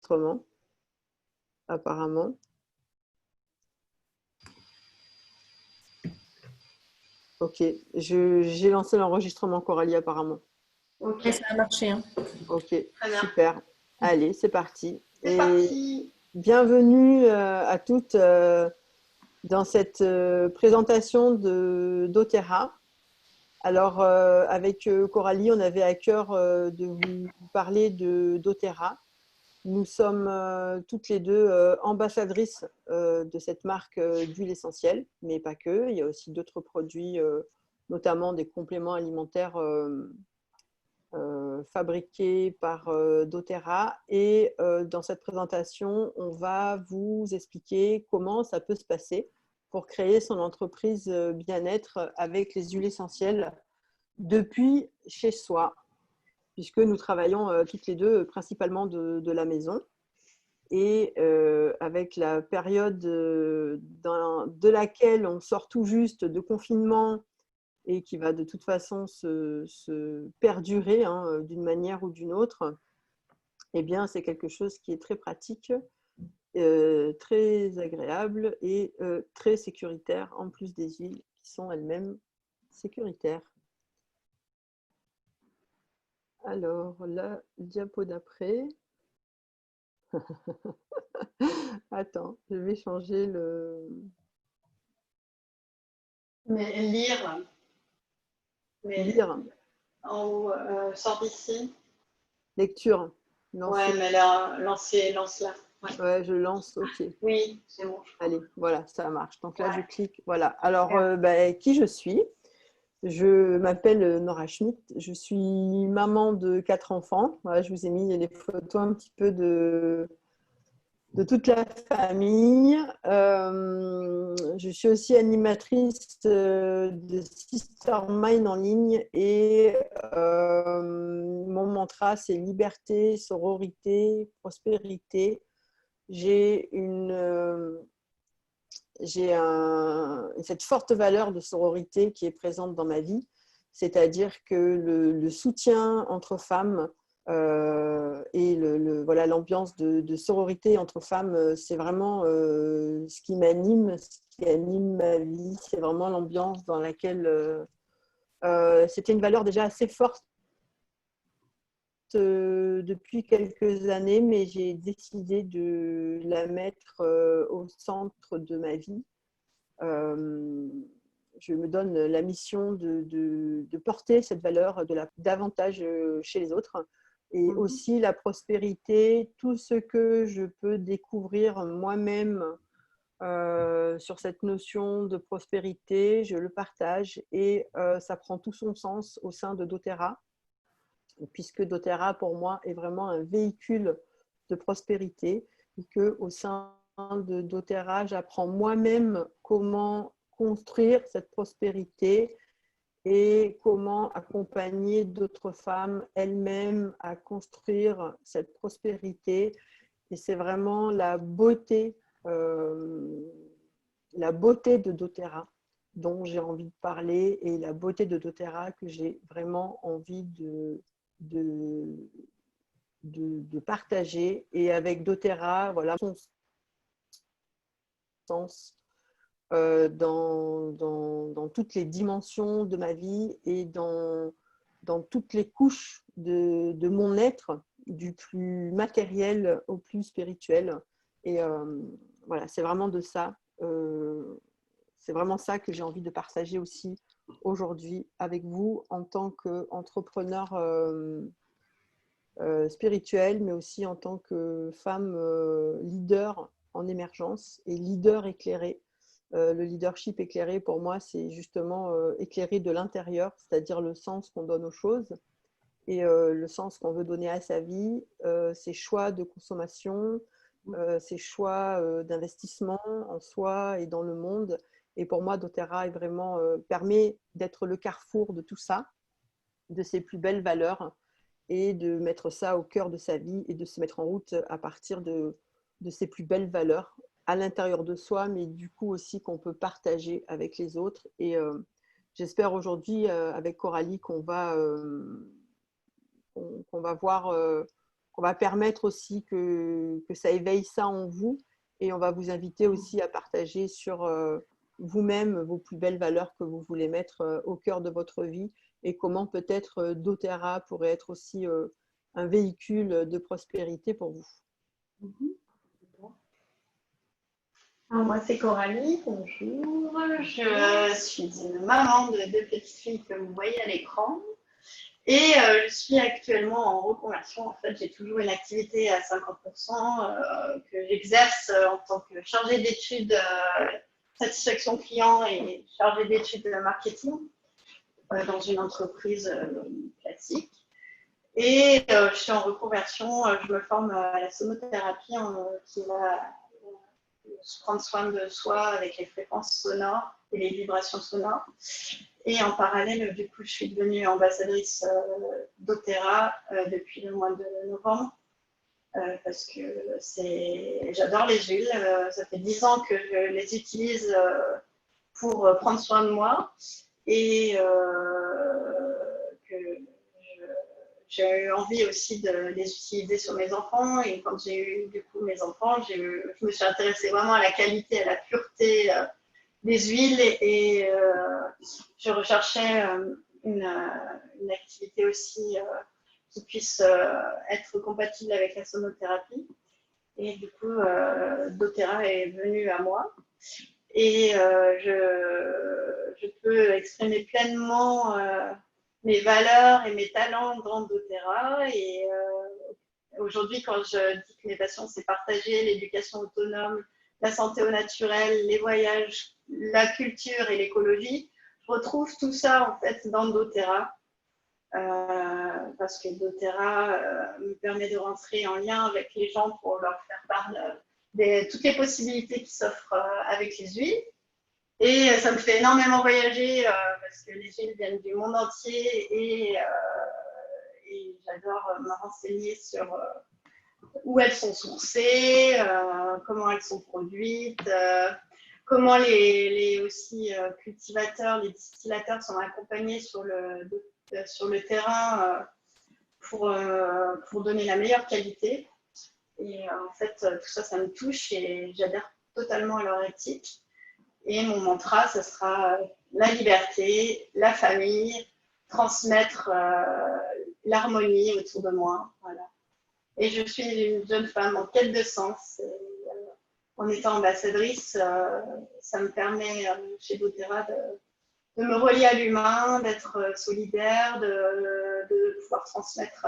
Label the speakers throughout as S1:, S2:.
S1: l'enregistrement, apparemment. Ok, j'ai lancé l'enregistrement, Coralie, apparemment.
S2: Ok, ça a marché. Hein.
S1: Ok,
S2: Très bien.
S1: super. Allez, c'est parti.
S2: C'est
S1: Et
S2: parti.
S1: bienvenue à toutes dans cette présentation d'Otera. Alors, avec Coralie, on avait à cœur de vous parler d'Otera. Nous sommes toutes les deux ambassadrices de cette marque d'huile essentielle, mais pas que. Il y a aussi d'autres produits, notamment des compléments alimentaires fabriqués par doTERRA. Et dans cette présentation, on va vous expliquer comment ça peut se passer pour créer son entreprise bien-être avec les huiles essentielles depuis chez soi, puisque nous travaillons toutes les deux principalement de la maison. Et avec la période de laquelle on sort tout juste de confinement et qui va de toute façon se perdurer hein, d'une manière ou d'une autre, eh bien, c'est quelque chose qui est très pratique, très agréable et très sécuritaire, en plus des huiles qui sont elles-mêmes sécuritaires. Alors, la diapo d'après. Attends, je vais changer le...
S2: Mais lire, mais
S1: Lire,
S2: en haut, sort d'ici.
S1: lecture,
S2: Ouais,
S1: lancer.
S2: mais là, lance-la. Ouais.
S1: Ouais, je lance, ok.
S2: Oui, c'est bon, je crois.
S1: Allez, voilà, ça marche. Donc là, je
S2: Ouais.
S1: clique. Voilà. Alors,
S2: Super.
S1: qui je suis? Je m'appelle Nora Schmidt. Je suis maman de 4 enfants. Voilà, je vous ai mis les photos un petit peu de toute la famille. Je suis aussi animatrice de Sister Mind en ligne et mon mantra, c'est liberté, sororité, prospérité. J'ai cette forte valeur de sororité qui est présente dans ma vie, c'est-à-dire que le soutien entre femmes et voilà, l'ambiance de sororité entre femmes, c'est vraiment ce qui m'anime, ce qui anime ma vie, c'est vraiment l'ambiance dans laquelle c'était une valeur déjà assez forte depuis quelques années, mais j'ai décidé de la mettre au centre de ma vie. Je me donne la mission de porter cette valeur davantage chez les autres et aussi la prospérité, tout ce que je peux découvrir moi-même sur cette notion de prospérité, je le partage et ça prend tout son sens au sein de doTERRA, puisque doTERRA pour moi est vraiment un véhicule de prospérité et qu'au sein de doTERRA, j'apprends moi-même comment construire cette prospérité et comment accompagner d'autres femmes elles-mêmes à construire cette prospérité. Et c'est vraiment la beauté de doTERRA dont j'ai envie de parler et la beauté de doTERRA que j'ai vraiment envie de partager. Et avec doTERRA, voilà, son sens dans toutes les dimensions de ma vie et dans toutes les couches de mon être, du plus matériel au plus spirituel. Et voilà, c'est vraiment de ça. C'est vraiment ça que j'ai envie de partager aussi aujourd'hui avec vous en tant qu'entrepreneur spirituel, mais aussi en tant que femme leader en émergence et leader éclairé. Le leadership éclairé, pour moi, c'est justement éclairé de l'intérieur, c'est-à-dire le sens qu'on donne aux choses et le sens qu'on veut donner à sa vie, ses choix de consommation, ses choix d'investissement en soi et dans le monde. Et pour moi, doTERRA permet d'être le carrefour de tout ça, de ses plus belles valeurs et de mettre ça au cœur de sa vie et de se mettre en route à partir de ses plus belles valeurs à l'intérieur de soi, mais du coup aussi qu'on peut partager avec les autres. Et j'espère aujourd'hui avec Coralie qu'on va voir on va permettre aussi que ça éveille ça en vous. Et on va vous inviter aussi à partager sur vous-même vos plus belles valeurs que vous voulez mettre au cœur de votre vie et comment peut-être doTERRA pourrait être aussi un véhicule de prospérité pour vous.
S2: Alors, moi, c'est Coralie, bonjour. Je suis une maman de deux petites filles que vous voyez à l'écran. Et je suis actuellement en reconversion. En fait, j'ai toujours une activité à 50% que j'exerce en tant que chargée d'études satisfaction client et chargée d'études de marketing dans une entreprise classique. Et je suis en reconversion. Je me forme à la sonothérapie qui va prendre soin de soi avec les fréquences sonores et les vibrations sonores. Et en parallèle, du coup, je suis devenue ambassadrice doTERRA depuis le mois de novembre parce que j'adore les huiles. Ça fait 10 ans que je les utilise pour prendre soin de moi et que j'ai eu envie aussi de les utiliser sur mes enfants. Et quand j'ai eu du coup mes enfants, je me suis intéressée vraiment à la qualité, à la pureté des huiles et je recherchais une activité aussi qui puisse être compatible avec la sonothérapie. Et du coup, doTERRA est venu à moi. Et je peux exprimer pleinement mes valeurs et mes talents dans doTERRA. Et aujourd'hui, quand je dis que mes passions, c'est partager l'éducation autonome, la santé au naturel, les voyages, la culture et l'écologie, je retrouve tout ça en fait dans doTERRA. Parce que doTERRA me permet de rentrer en lien avec les gens pour leur faire part de toutes les possibilités qui s'offrent avec les huiles. Et ça me fait énormément voyager parce que les huiles viennent du monde entier et j'adore me renseigner sur où elles sont sourcées, comment elles sont produites, comment les aussi cultivateurs, les distillateurs sont accompagnés sur le terrain pour donner la meilleure qualité. Et en fait, tout ça, ça me touche et j'adhère totalement à leur éthique. Et mon mantra, ce sera la liberté, la famille, transmettre l'harmonie autour de moi. Voilà. Et je suis une jeune femme en quête de sens. Et, en étant ambassadrice, ça me permet chez doTERRA de me relier à l'humain, d'être solidaire, de pouvoir transmettre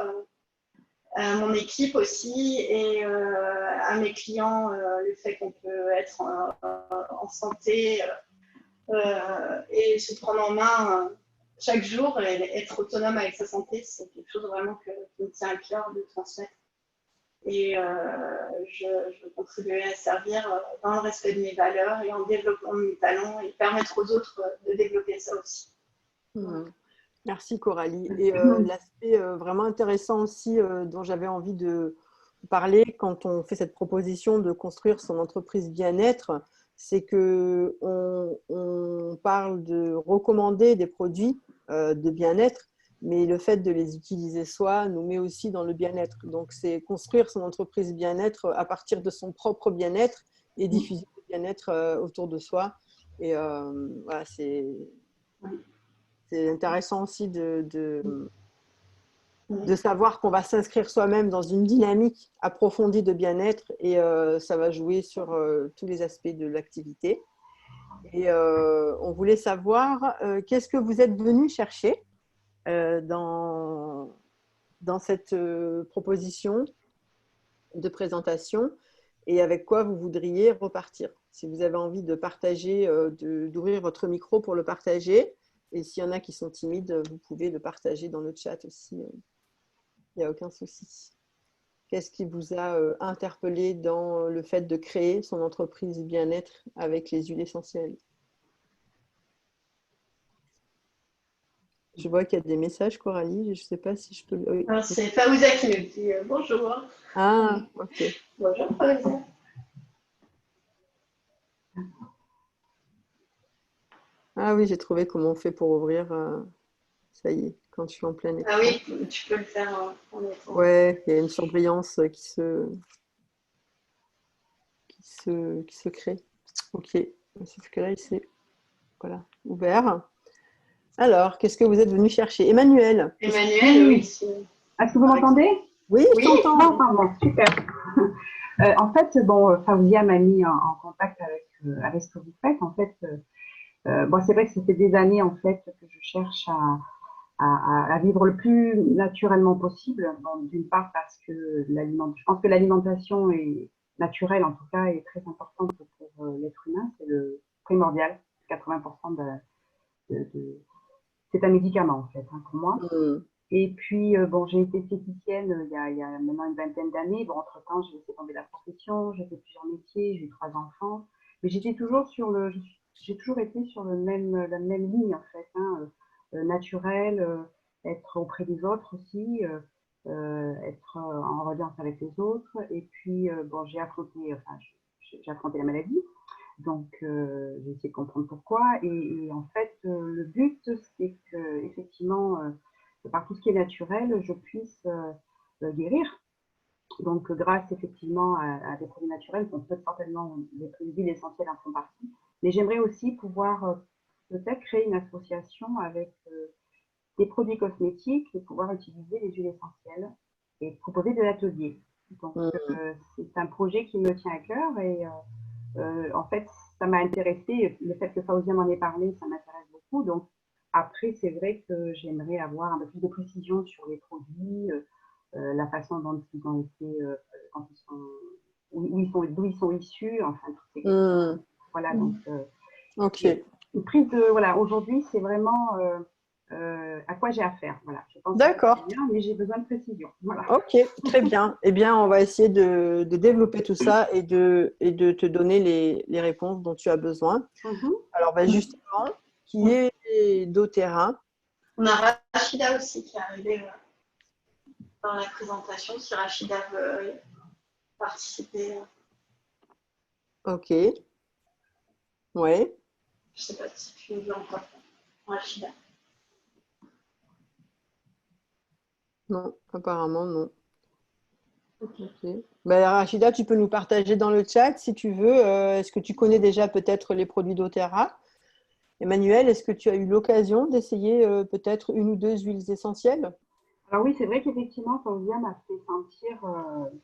S2: à mon équipe aussi et à mes clients le fait qu'on peut être en santé et se prendre en main chaque jour et être autonome avec sa santé, c'est quelque chose vraiment qui me tient à cœur de transmettre. Et je veux contribuer à servir dans le respect de mes valeurs et en développant mes talents et permettre aux autres de développer ça aussi.
S1: Merci Coralie. Et l'aspect vraiment intéressant aussi dont j'avais envie de parler quand on fait cette proposition de construire son entreprise bien-être, c'est qu'on parle de recommander des produits de bien-être, mais le fait de les utiliser soi nous met aussi dans le bien-être. Donc, c'est construire son entreprise bien-être à partir de son propre bien-être et diffuser le bien-être autour de soi. Et voilà, c'est intéressant aussi de savoir qu'on va s'inscrire soi-même dans une dynamique approfondie de bien-être et ça va jouer sur tous les aspects de l'activité. Et on voulait savoir qu'est-ce que vous êtes venu chercher dans cette proposition de présentation et avec quoi vous voudriez repartir. Si vous avez envie de partager, d'ouvrir votre micro pour le partager, et s'il y en a qui sont timides, vous pouvez le partager dans le chat aussi. Il n'y a aucun souci. Qu'est-ce qui vous a interpellé dans le fait de créer son entreprise bien-être avec les huiles essentielles? Je vois qu'il y a des messages, Coralie. Je ne sais pas si je peux... Oui.
S2: Alors, c'est Faouza qui me dit bonjour.
S1: Ah, ok.
S2: Bonjour Faouza.
S1: Ah oui, j'ai trouvé comment on fait pour ouvrir. Ça y est. quand je suis en plein
S2: Ah
S1: écran.
S2: oui, tu peux le faire en étant.
S1: Ouais, il y a une surbrillance qui se crée. Ok, sauf que là, il s'est voilà, ouvert. Alors, qu'est-ce que vous êtes venu chercher? Emmanuel, qu'est-ce que...
S2: Emmanuel, oui.
S3: Oui. Est-ce que vous m'entendez?
S1: Oui, je
S2: Oui,
S3: Non,
S1: t'entends.
S3: pardon, super. En fait, bon, Fawzia m'a mis en contact avec ce que vous faites. En fait, bon, c'est vrai que ça fait des années en fait que je cherche à vivre le plus naturellement possible. Bon, d'une part parce que je pense que l'alimentation est naturelle, en tout cas, est très importante pour l'être humain. C'est le primordial. 80% c'est un médicament en fait, hein, pour moi.
S1: Hmm.
S3: Et puis, bon, j'ai été esthéticienne il y a maintenant une vingtaine d'années. Bon, entre-temps, j'ai laissé tomber la profession, j'ai fait plusieurs métiers, j'ai eu 3 enfants. Mais j'étais toujours j'ai toujours été sur la même ligne, en fait, hein, naturel, être auprès des autres aussi, être en reliance avec les autres. Et puis, bon, j'ai affronté la maladie. Donc, j'ai essayé de comprendre pourquoi. Et en fait, le but, c'est que, effectivement, par tout ce qui est naturel, je puisse guérir. Donc, grâce effectivement à des produits naturels, on peut certainement, les huiles essentielles en font partie. Mais j'aimerais aussi pouvoir peut-être créer une association avec des produits cosmétiques et pouvoir utiliser les huiles essentielles et proposer des ateliers. Donc,
S1: Hmm.
S3: c'est un projet qui me tient à cœur et en fait, ça m'a intéressé. Le fait que Fawzia m'en ait parlé, ça m'intéresse beaucoup. Donc, après, c'est vrai que j'aimerais avoir un peu plus de précision sur les produits, la façon dont ils ont été, quand ils sont, d'où ils sont issus, enfin, toutes ces questions.
S1: Hmm.
S3: Voilà, donc,
S1: Ok,
S3: une prise de, voilà, aujourd'hui, c'est vraiment à quoi j'ai affaire. Voilà, je pense que c'est très
S1: d'accord.
S3: bien, mais j'ai besoin de précision. Voilà.
S1: Ok, très bien. Eh bien, on va essayer de développer tout ça et de te donner les réponses dont tu as besoin.
S3: Mhm.
S1: Alors, bah, justement, qui est doTERRA?
S2: on a Rachida aussi qui est arrivée dans la présentation, si Rachida veut participer.
S1: Ok, ouais,
S2: Je ne sais pas si tu veux encore Rachida.
S1: non, apparemment non.
S2: Ok.
S1: Ok. Bah, Rachida, tu peux nous partager dans le chat si tu veux. Est-ce que tu connais déjà peut-être les produits doTERRA? Emmanuel, est-ce que tu as eu l'occasion d'essayer peut-être une ou deux huiles essentielles?
S3: Alors oui, c'est vrai qu'effectivement, Fawzia m'a fait sentir,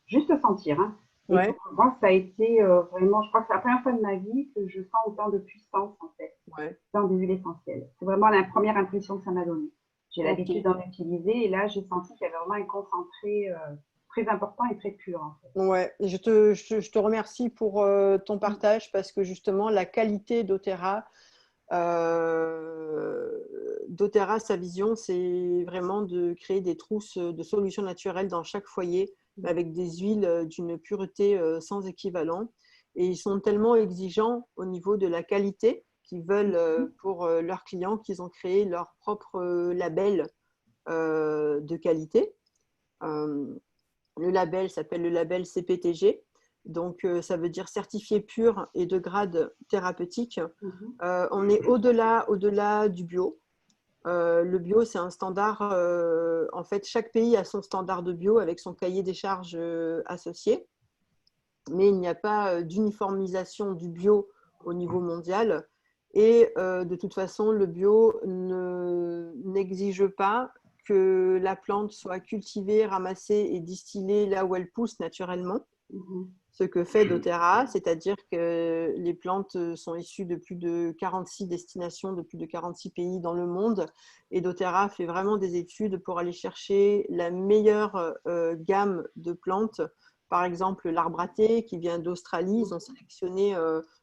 S3: juste sentir, hein. Et pour
S1: Ouais,
S3: moi, ça a été vraiment, je crois que c'est la première fois de ma vie que je sens autant de puissance, en fait,
S1: ouais,
S3: dans des huiles essentielles. C'est vraiment la première impression que ça m'a donnée. J'ai
S1: ok.
S3: l'habitude d'en utiliser et là, j'ai senti qu'il y avait vraiment un concentré très important et très pur, en fait.
S1: Ouais, et je te remercie pour ton partage parce que justement, la qualité d'Otera, sa vision, c'est vraiment de créer des trousses de solutions naturelles dans chaque foyer avec des huiles d'une pureté sans équivalent. Et ils sont tellement exigeants au niveau de la qualité qu'ils veulent pour leurs clients qu'ils ont créé leur propre label de qualité. Euh, le label s'appelle le label CPTG. Donc, ça veut dire certifié pur et de grade thérapeutique.
S3: Mhm.
S1: On est au-delà du bio. Le bio, c'est un standard. En fait, chaque pays a son standard de bio avec son cahier des charges associé. Mais il n'y a pas d'uniformisation du bio au niveau mondial. Et de toute façon, le bio n'exige pas que la plante soit cultivée, ramassée et distillée là où elle pousse naturellement,
S3: Mhm.
S1: ce que fait doTERRA, c'est-à-dire que les plantes sont issues de plus de 46 destinations, de plus de 46 pays dans le monde. Et doTERRA fait vraiment des études pour aller chercher la meilleure gamme de plantes. Par exemple, l'arbre à thé qui vient d'Australie, ils ont sélectionné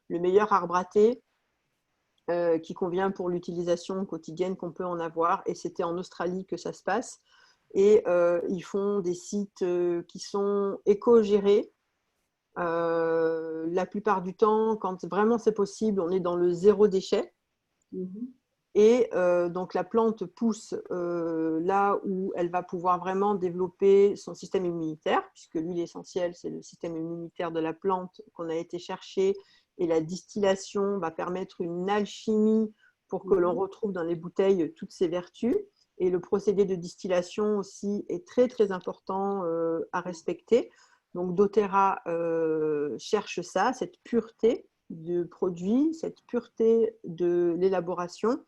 S1: le meilleur arbre à thé qui convient pour l'utilisation quotidienne qu'on peut en avoir. Et c'était en Australie que ça se passe. Et ils font des sites qui sont éco-gérés. La plupart du temps, quand vraiment c'est possible, on est dans le zéro déchet.
S3: Mhm.
S1: Et donc la plante pousse là où elle va pouvoir vraiment développer son système immunitaire, puisque l'huile essentielle, c'est le système immunitaire de la plante qu'on a été chercher, et la distillation va permettre une alchimie pour que l'on
S3: Mhm.
S1: retrouve dans les bouteilles toutes ces vertus. Et le procédé de distillation aussi est très, très important à respecter. Donc, doTERRA cherche ça, cette pureté du produit, cette pureté de l'élaboration.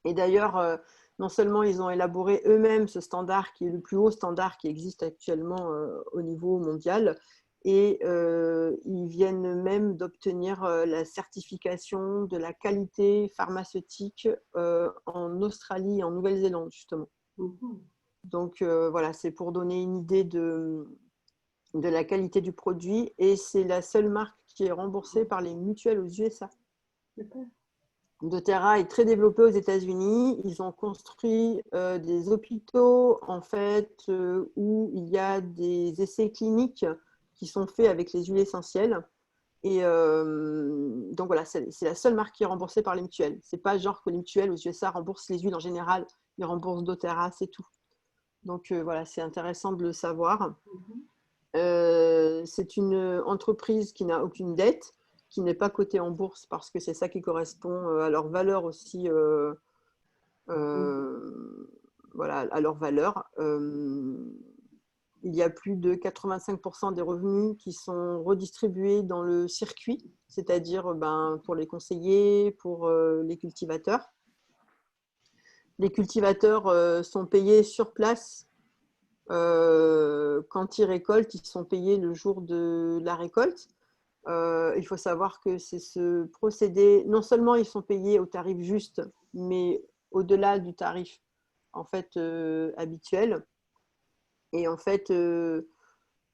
S1: Et d'ailleurs, non seulement ils ont élaboré eux-mêmes ce standard qui est le plus haut standard qui existe actuellement au niveau mondial, et ils viennent même d'obtenir la certification de la qualité pharmaceutique en Australie et en Nouvelle-Zélande, justement. Donc voilà, c'est pour donner une idée de la qualité du produit, et c'est la seule marque qui est remboursée par les mutuelles aux USA. doTERRA est très développé aux États-Unis. Ils ont construit des hôpitaux en fait où il y a des essais cliniques qui sont faits avec les huiles essentielles. Et donc voilà, c'est la seule marque qui est remboursée par les mutuelles. C'est pas genre que les mutuelles aux USA remboursent les huiles en général, ils remboursent doTERRA, c'est tout. Donc voilà, c'est intéressant de le savoir. C'est une entreprise qui n'a aucune dette, qui n'est pas cotée en bourse parce que c'est ça qui correspond à leur valeur aussi, voilà, à leur valeur. Il y a plus de 85% des revenus qui sont redistribués dans le circuit, c'est-à-dire pour les conseillers, pour les cultivateurs. Les cultivateurs sont payés sur place quand ils récoltent, ils sont payés le jour de la récolte. Il faut savoir que c'est ce procédé, non seulement ils sont payés au tarif juste, mais au-delà du tarif en fait habituel. Et en fait,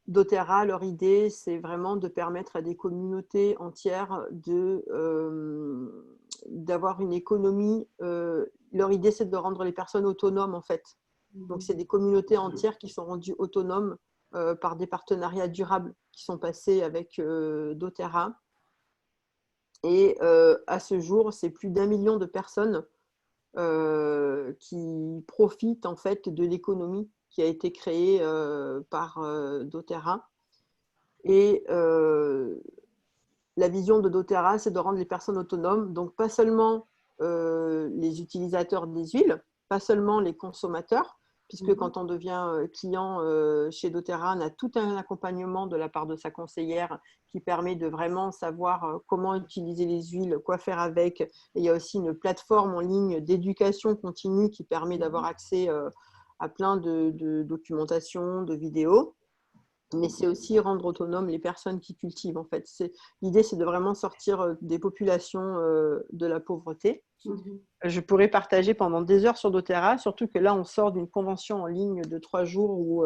S1: doTERRA, leur idée, c'est vraiment de permettre à des communautés entières d'avoir une économie. Leur idée, c'est de rendre les personnes autonomes, en fait. Donc, c'est des communautés entières qui sont rendues autonomes par des partenariats durables qui sont passés avec doTERRA. Et à ce jour, c'est plus d'1 million de personnes qui profitent en fait de l'économie qui a été créée par doTERRA. Et la vision de doTERRA, c'est de rendre les personnes autonomes, donc pas seulement les utilisateurs des huiles, pas seulement les consommateurs, puisque quand on devient client chez doTERRA, on a tout un accompagnement de la part de sa conseillère qui permet de vraiment savoir comment utiliser les huiles, quoi faire avec. Et il y a aussi une plateforme en ligne d'éducation continue qui permet d'avoir accès à plein de documentation, de vidéos. Mais c'est aussi rendre autonomes les personnes qui cultivent, en fait. L'idée, c'est de vraiment sortir des populations de la pauvreté. Je pourrais partager pendant des heures sur doTERRA, surtout que là, on sort d'une convention en ligne de 3 jours où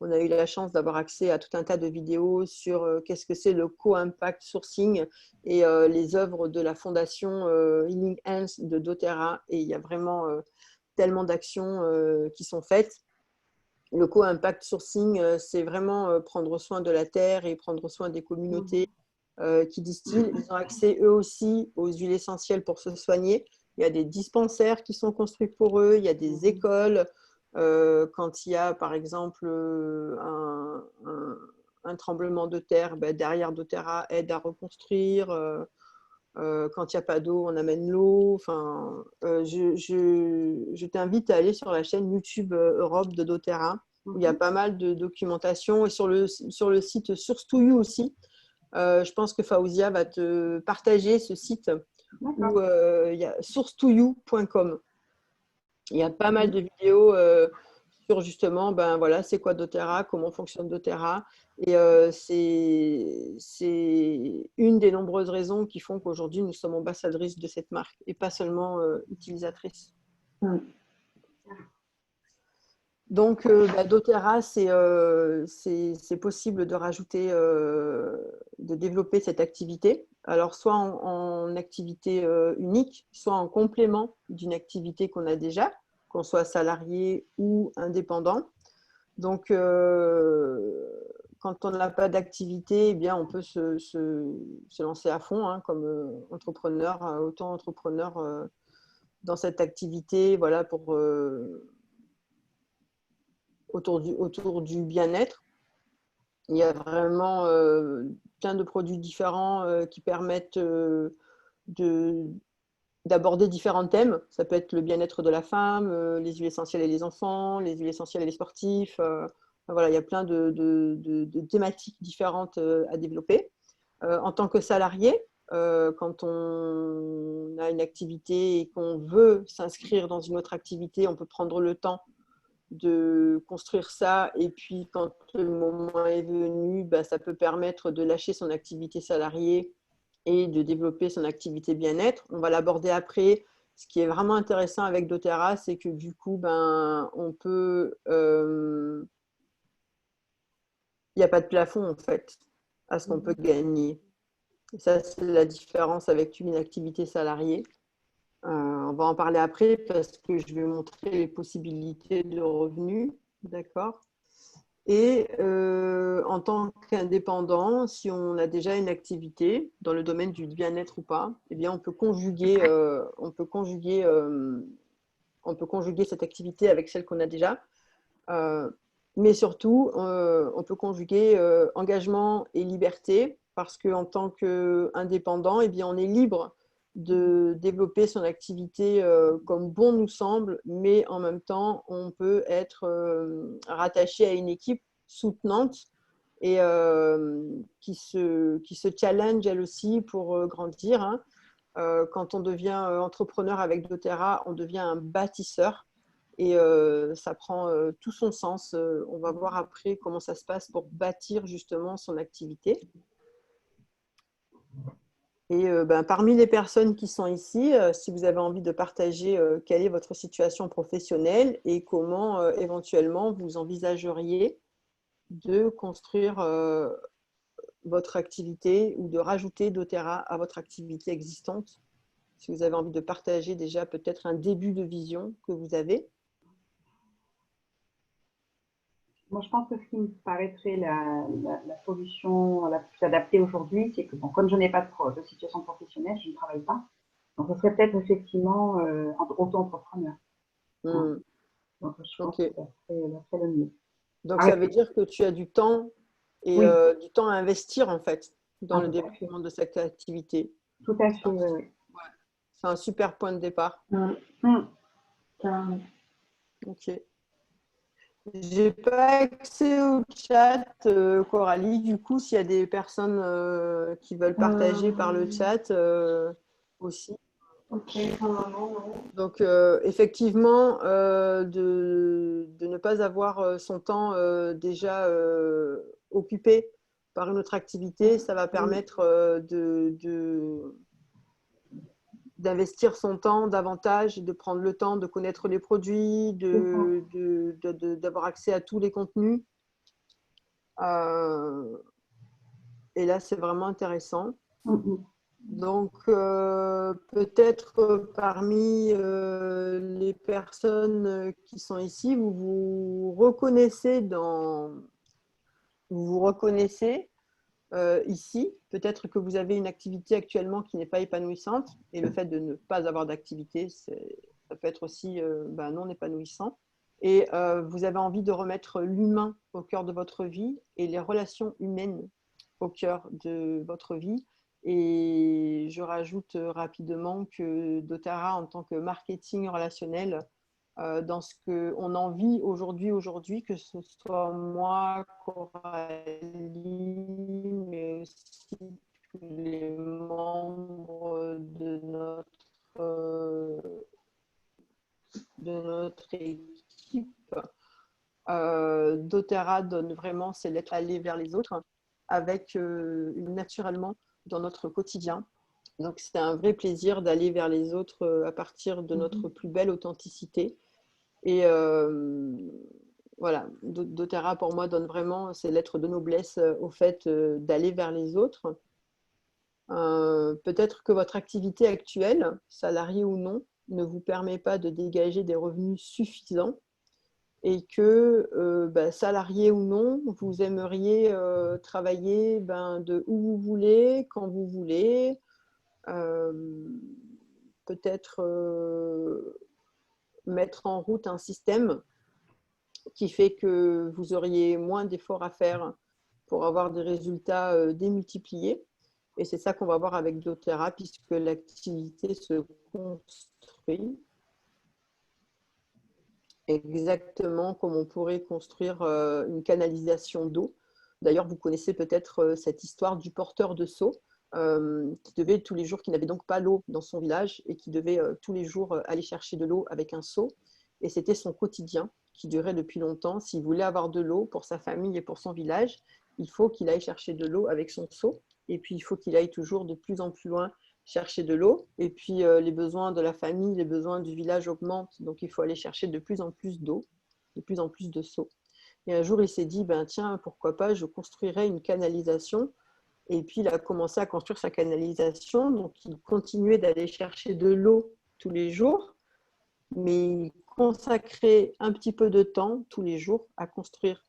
S1: on a eu la chance d'avoir accès à tout un tas de vidéos sur qu'est-ce que c'est le co-impact sourcing et les œuvres de la fondation Healing Hands de doTERRA. Et il y a vraiment tellement d'actions qui sont faites. Le co-impact sourcing, c'est vraiment prendre soin de la terre et prendre soin des communautés qui distillent. Ils ont accès eux aussi aux huiles essentielles pour se soigner. Il y a des dispensaires qui sont construits pour eux, il y a des écoles. Quand il y a par exemple un tremblement de terre, derrière doTERRA aide à reconstruire. Quand il n'y a pas d'eau, on amène l'eau. Enfin, je t'invite à aller sur la chaîne YouTube Europe de doTERRA, où il y a pas mal de documentation. Et sur le site Source to You aussi, je pense que Faouzia va te partager ce site où il y a source2you.com. Il y a pas mal de vidéos sur justement, voilà, c'est quoi doTERRA, comment fonctionne doTERRA. Et c'est une des nombreuses raisons qui font qu'aujourd'hui, nous sommes ambassadrices de cette marque et pas seulement utilisatrices. Donc, doTERRA, c'est possible de rajouter, de développer cette activité. Alors, soit en activité unique, soit en complément d'une activité qu'on a déjà, qu'on soit salarié ou indépendant. Donc, quand on n'a pas d'activité, eh bien, on peut se lancer à fond comme entrepreneur, auto-entrepreneur dans cette activité, voilà, pour autour du bien-être. Il y a vraiment plein de produits différents qui permettent de d'aborder différents thèmes. Ça peut être le bien-être de la femme, les huiles essentielles et les enfants, les huiles essentielles et les sportifs. Voilà, il y a plein de thématiques différentes à développer. En tant que salarié, quand on a une activité et qu'on veut s'inscrire dans une autre activité, on peut prendre le temps de construire ça. Et puis, quand le moment est venu, bah, ça peut permettre de lâcher son activité salariée et de développer son activité bien-être. On va l'aborder après. Ce qui est vraiment intéressant avec doTERRA, c'est que du coup, ben, on peut… il n'y a pas de plafond, en fait, à ce qu'on peut gagner. Et ça, c'est la différence avec une activité salariée. On va en parler après parce que je vais montrer les possibilités de revenus. D'accord. Et en tant qu'indépendant, si on a déjà une activité dans le domaine du bien-être ou pas, eh bien, on peut conjuguer cette activité avec celle qu'on a déjà. Mais surtout, on peut conjuguer engagement et liberté parce qu'en tant qu'indépendant, eh bien, on est libre de développer son activité comme bon nous semble, mais en même temps, on peut être rattaché à une équipe soutenante et qui se challenge elle aussi pour grandir. Hein. Quand on devient entrepreneur avec doTERRA, on devient un bâtisseur et ça prend tout son sens. On va voir après comment ça se passe pour bâtir justement son activité. Et ben, parmi les personnes qui sont ici, si vous avez envie de partager quelle est votre situation professionnelle et comment éventuellement vous envisageriez de construire votre activité ou de rajouter doTERRA à votre activité existante. Si vous avez envie de partager déjà peut-être un début de vision que vous avez.
S3: Moi, je pense que ce qui me paraîtrait la solution la plus adaptée aujourd'hui, c'est que bon, comme je n'ai pas de situation professionnelle, je ne travaille pas. Donc, ce serait peut-être effectivement auto-entrepreneur.
S1: Hmm.
S3: Donc, je pense
S1: Ok.
S3: que ça serait le mieux.
S1: Donc, ça veut dire que tu as du temps et
S3: Oui.
S1: du temps à investir en fait dans le
S3: Tout à fait.
S1: développement de cette activité.
S3: Tout à fait, oui.
S1: C'est un super point de départ.
S2: Carrément.
S1: Ok. J'ai pas accès au chat, Coralie. Du coup, s'il y a des personnes qui veulent partager par le chat aussi.
S2: Ok, pour le moment, non.
S1: Donc, effectivement, de ne pas avoir son temps déjà occupé par une autre activité, ça va permettre d'investir son temps davantage, de prendre le temps de connaître les produits, d'avoir accès à tous les contenus. Et là, c'est vraiment intéressant. Donc, peut-être parmi les personnes qui sont ici, vous vous reconnaissez ici. Peut-être que vous avez une activité actuellement qui n'est pas épanouissante et le fait de ne pas avoir d'activité, ça peut être aussi non épanouissant. Et vous avez envie de remettre l'humain au cœur de votre vie et les relations humaines au cœur de votre vie. Et je rajoute rapidement que doTERRA, en tant que marketing relationnel, dans ce qu'on en vit aujourd'hui, que ce soit moi, Coralie, mais aussi tous les membres de notre équipe, doTERRA donne vraiment ses lettres à aller vers les autres avec naturellement dans notre quotidien. Donc, c'est un vrai plaisir d'aller vers les autres à partir de notre plus belle authenticité. Et voilà, doTERRA pour moi donne vraiment ses lettres de noblesse au fait d'aller vers les autres. Peut-être que votre activité actuelle, salariée ou non, ne vous permet pas de dégager des revenus suffisants et que, salarié ou non, vous aimeriez travailler de où vous voulez, quand vous voulez, peut-être mettre en route un système qui fait que vous auriez moins d'efforts à faire pour avoir des résultats démultipliés. Et c'est ça qu'on va voir avec doTERRA, puisque l'activité se construit exactement comme on pourrait construire une canalisation d'eau. D'ailleurs, vous connaissez peut-être cette histoire du porteur de seau qui devait tous les jours, qui n'avait donc pas l'eau dans son village et qui devait tous les jours aller chercher de l'eau avec un seau. Et c'était son quotidien qui durait depuis longtemps. S'il voulait avoir de l'eau pour sa famille et pour son village, il faut qu'il aille chercher de l'eau avec son seau. Et puis, il faut qu'il aille toujours de plus en plus loin chercher de l'eau. Et puis, les besoins de la famille, les besoins du village augmentent. Donc, il faut aller chercher de plus en plus d'eau, de plus en plus de seaux. Et un jour, il s'est dit, ben, tiens, pourquoi pas, je construirai une canalisation. Et puis, il a commencé à construire sa canalisation. Donc, il continuait d'aller chercher de l'eau tous les jours, mais il consacrait un petit peu de temps tous les jours à construire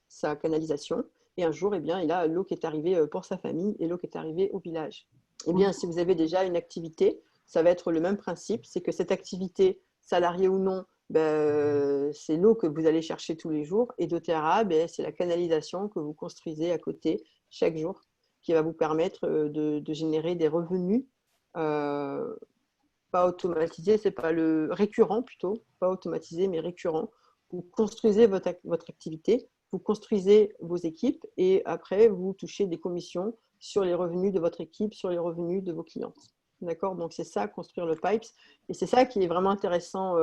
S1: sa canalisation. Et un jour, eh bien, il a l'eau qui est arrivée pour sa famille et l'eau qui est arrivée au village. Eh bien, si vous avez déjà une activité, ça va être le même principe. C'est que cette activité, salariée ou non, ben, c'est l'eau que vous allez chercher tous les jours. Et doTERRA, ben, c'est la canalisation que vous construisez à côté chaque jour qui va vous permettre de générer des revenus pas automatisés, c'est pas le récurrent plutôt, pas automatisé mais récurrent. Vous construisez votre activité, vous construisez vos équipes et après vous touchez des commissions sur les revenus de votre équipe, sur les revenus de vos clients. D'accord? Donc c'est ça, construire le pipes. Et c'est ça qui est vraiment intéressant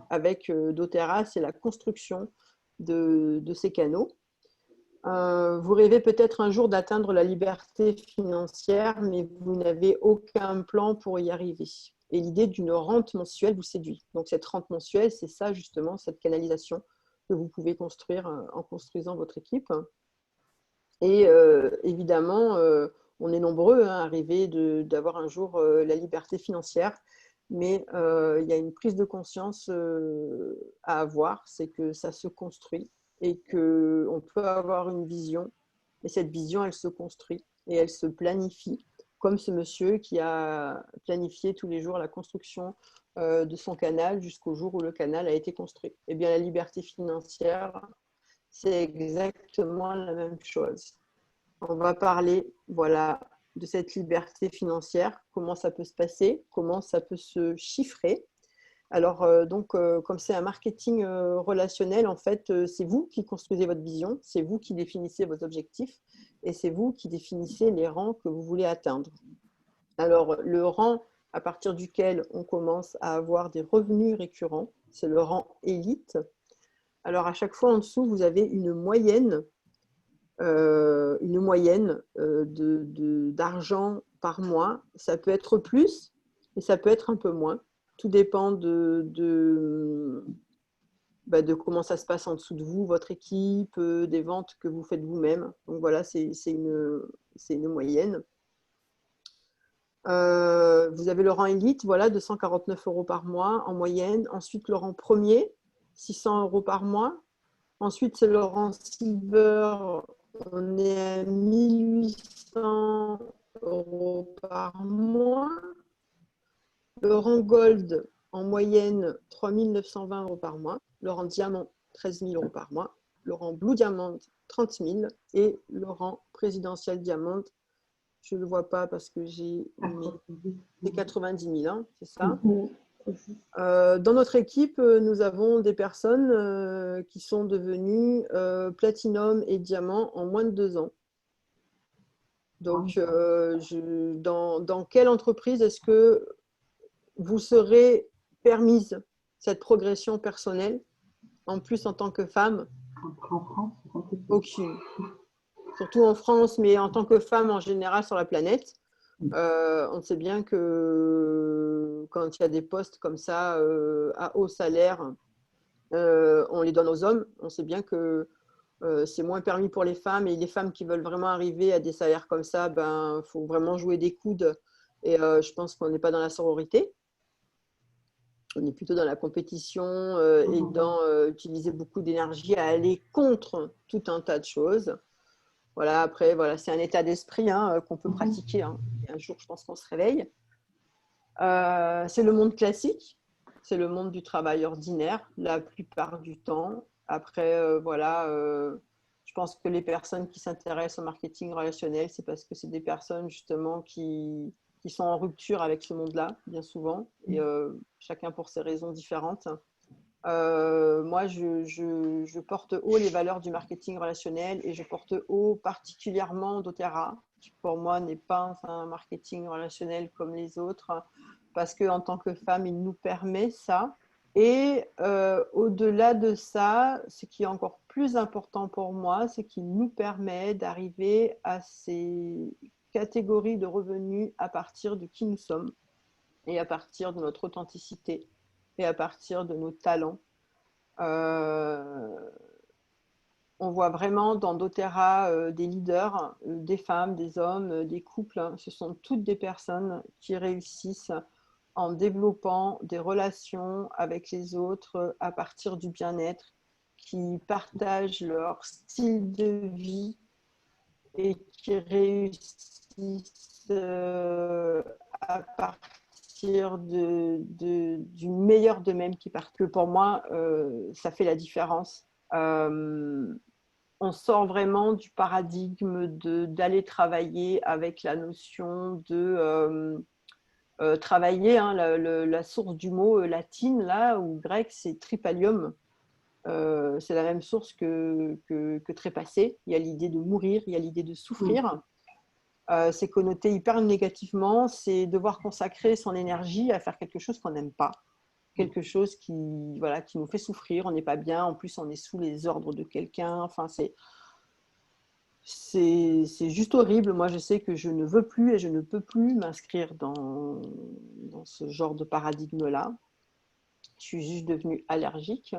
S1: avec doTERRA, c'est la construction de ces canaux. Vous rêvez peut-être un jour d'atteindre la liberté financière, mais vous n'avez aucun plan pour y arriver. Et l'idée d'une rente mensuelle vous séduit. Donc cette rente mensuelle, c'est ça justement, cette canalisation que vous pouvez construire en construisant votre équipe. Et évidemment, on est nombreux à rêver d'avoir un jour la liberté financière, mais il y a une prise de conscience à avoir, c'est que ça se construit et qu'on peut avoir une vision, et cette vision, elle se construit et elle se planifie, comme ce monsieur qui a planifié tous les jours la construction de son canal jusqu'au jour où le canal a été construit. Eh bien, la liberté financière, c'est exactement la même chose. On va parler, voilà, de cette liberté financière, comment ça peut se passer, comment ça peut se chiffrer. Alors, comme c'est un marketing relationnel, en fait, c'est vous qui construisez votre vision, c'est vous qui définissez vos objectifs et c'est vous qui définissez les rangs que vous voulez atteindre. Alors, le rang à partir duquel on commence à avoir des revenus récurrents, c'est le rang élite. Alors, à chaque fois en dessous, vous avez une moyenne d'argent par mois. Ça peut être plus et ça peut être un peu moins. Tout dépend de comment ça se passe en dessous de vous, votre équipe, des ventes que vous faites vous-même. Donc voilà, c'est une moyenne. Vous avez le rang élite, voilà, 249 € par mois en moyenne. Ensuite, le rang premier, 600 € par mois. Ensuite, c'est le rang silver, on est à 1800 € par mois. Le rang gold, en moyenne, 3920 € par mois. Le rang diamant, 13 000 € par mois. Le rang blue diamant, 30 000. Et le rang présidentiel diamant, je ne le vois pas parce que j'ai mis 90 000, hein, c'est ça. Dans notre équipe, nous avons des personnes qui sont devenues platinum et diamant en moins de 2 ans. Donc, dans quelle entreprise est-ce que vous serez permise cette progression personnelle, en plus en tant que femme?
S3: En France,
S1: aucune. Surtout en France, mais en tant que femme en général sur la planète. On sait bien que quand il y a des postes comme ça à haut salaire, on les donne aux hommes. On sait bien que c'est moins permis pour les femmes, et les femmes qui veulent vraiment arriver à des salaires comme ça, ben, faut vraiment jouer des coudes. Et je pense qu'on n'est pas dans la sororité. On est plutôt dans la compétition et dans utiliser beaucoup d'énergie à aller contre tout un tas de choses. Voilà, après, voilà, c'est un état d'esprit qu'on peut pratiquer. Hein. Et un jour, je pense qu'on se réveille. C'est le monde classique. C'est le monde du travail ordinaire, la plupart du temps. Après, voilà, Je pense que les personnes qui s'intéressent au marketing relationnel, c'est parce que c'est des personnes justement qui sont en rupture avec ce monde-là, bien souvent, et chacun pour ses raisons différentes. Moi, je porte haut les valeurs du marketing relationnel et je porte haut particulièrement doTERRA, qui pour moi n'est pas un marketing relationnel comme les autres, parce qu'en tant que femme, il nous permet ça. Et au-delà de ça, ce qui est encore plus important pour moi, c'est qu'il nous permet d'arriver à ces catégories de revenus à partir de qui nous sommes et à partir de notre authenticité et à partir de nos talents. On voit vraiment dans doTERRA des leaders, des femmes, des hommes, des couples. Hein. Ce sont toutes des personnes qui réussissent en développant des relations avec les autres à partir du bien-être, qui partagent leur style de vie et qui réussissent à partir du meilleur d'eux-mêmes qui partent. Que pour moi, ça fait la différence. On sort vraiment du paradigme d'aller travailler avec la notion de travailler, hein, la source du mot latine là, ou grec, c'est tripalium. C'est la même source que trépasser. Il y a l'idée de mourir, il y a l'idée de souffrir. C'est connoté hyper négativement, c'est devoir consacrer son énergie à faire quelque chose qu'on n'aime pas, quelque chose qui nous fait souffrir, on n'est pas bien, en plus on est sous les ordres de quelqu'un, enfin c'est juste horrible. Moi, je sais que je ne veux plus et je ne peux plus m'inscrire dans ce genre de paradigme-là. Je suis juste devenue allergique.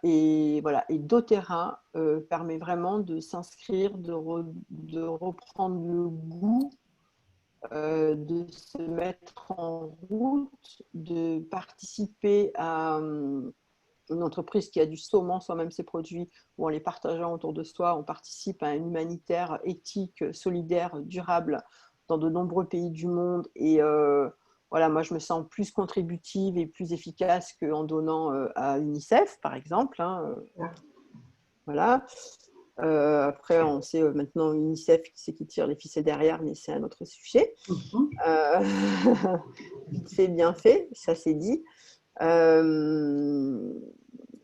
S1: Et voilà. Et doTERRA permet vraiment de s'inscrire, de reprendre le goût, de se mettre en route, de participer à une entreprise qui a du saumon soi-même ses produits, ou en les partageant autour de soi, on participe à un humanitaire éthique, solidaire, durable dans de nombreux pays du monde. Et voilà, moi je me sens plus contributive et plus efficace qu'en donnant à UNICEF, par exemple. Hein, voilà. Après, on sait maintenant UNICEF qui tire les ficelles derrière, mais c'est un autre sujet. Vite fait, bien fait, ça c'est dit.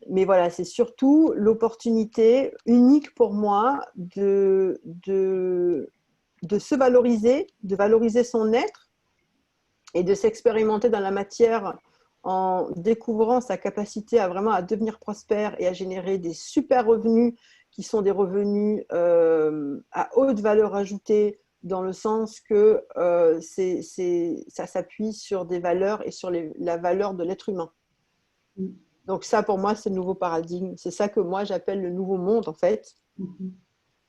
S1: Mais voilà, c'est surtout l'opportunité unique pour moi de se valoriser, de valoriser son être et de s'expérimenter dans la matière en découvrant sa capacité à vraiment à devenir prospère et à générer des super revenus qui sont des revenus à haute valeur ajoutée, dans le sens que ça s'appuie sur des valeurs et sur la valeur de l'être humain. Donc ça, pour moi, c'est le nouveau paradigme. C'est ça que moi, j'appelle le nouveau monde, en fait.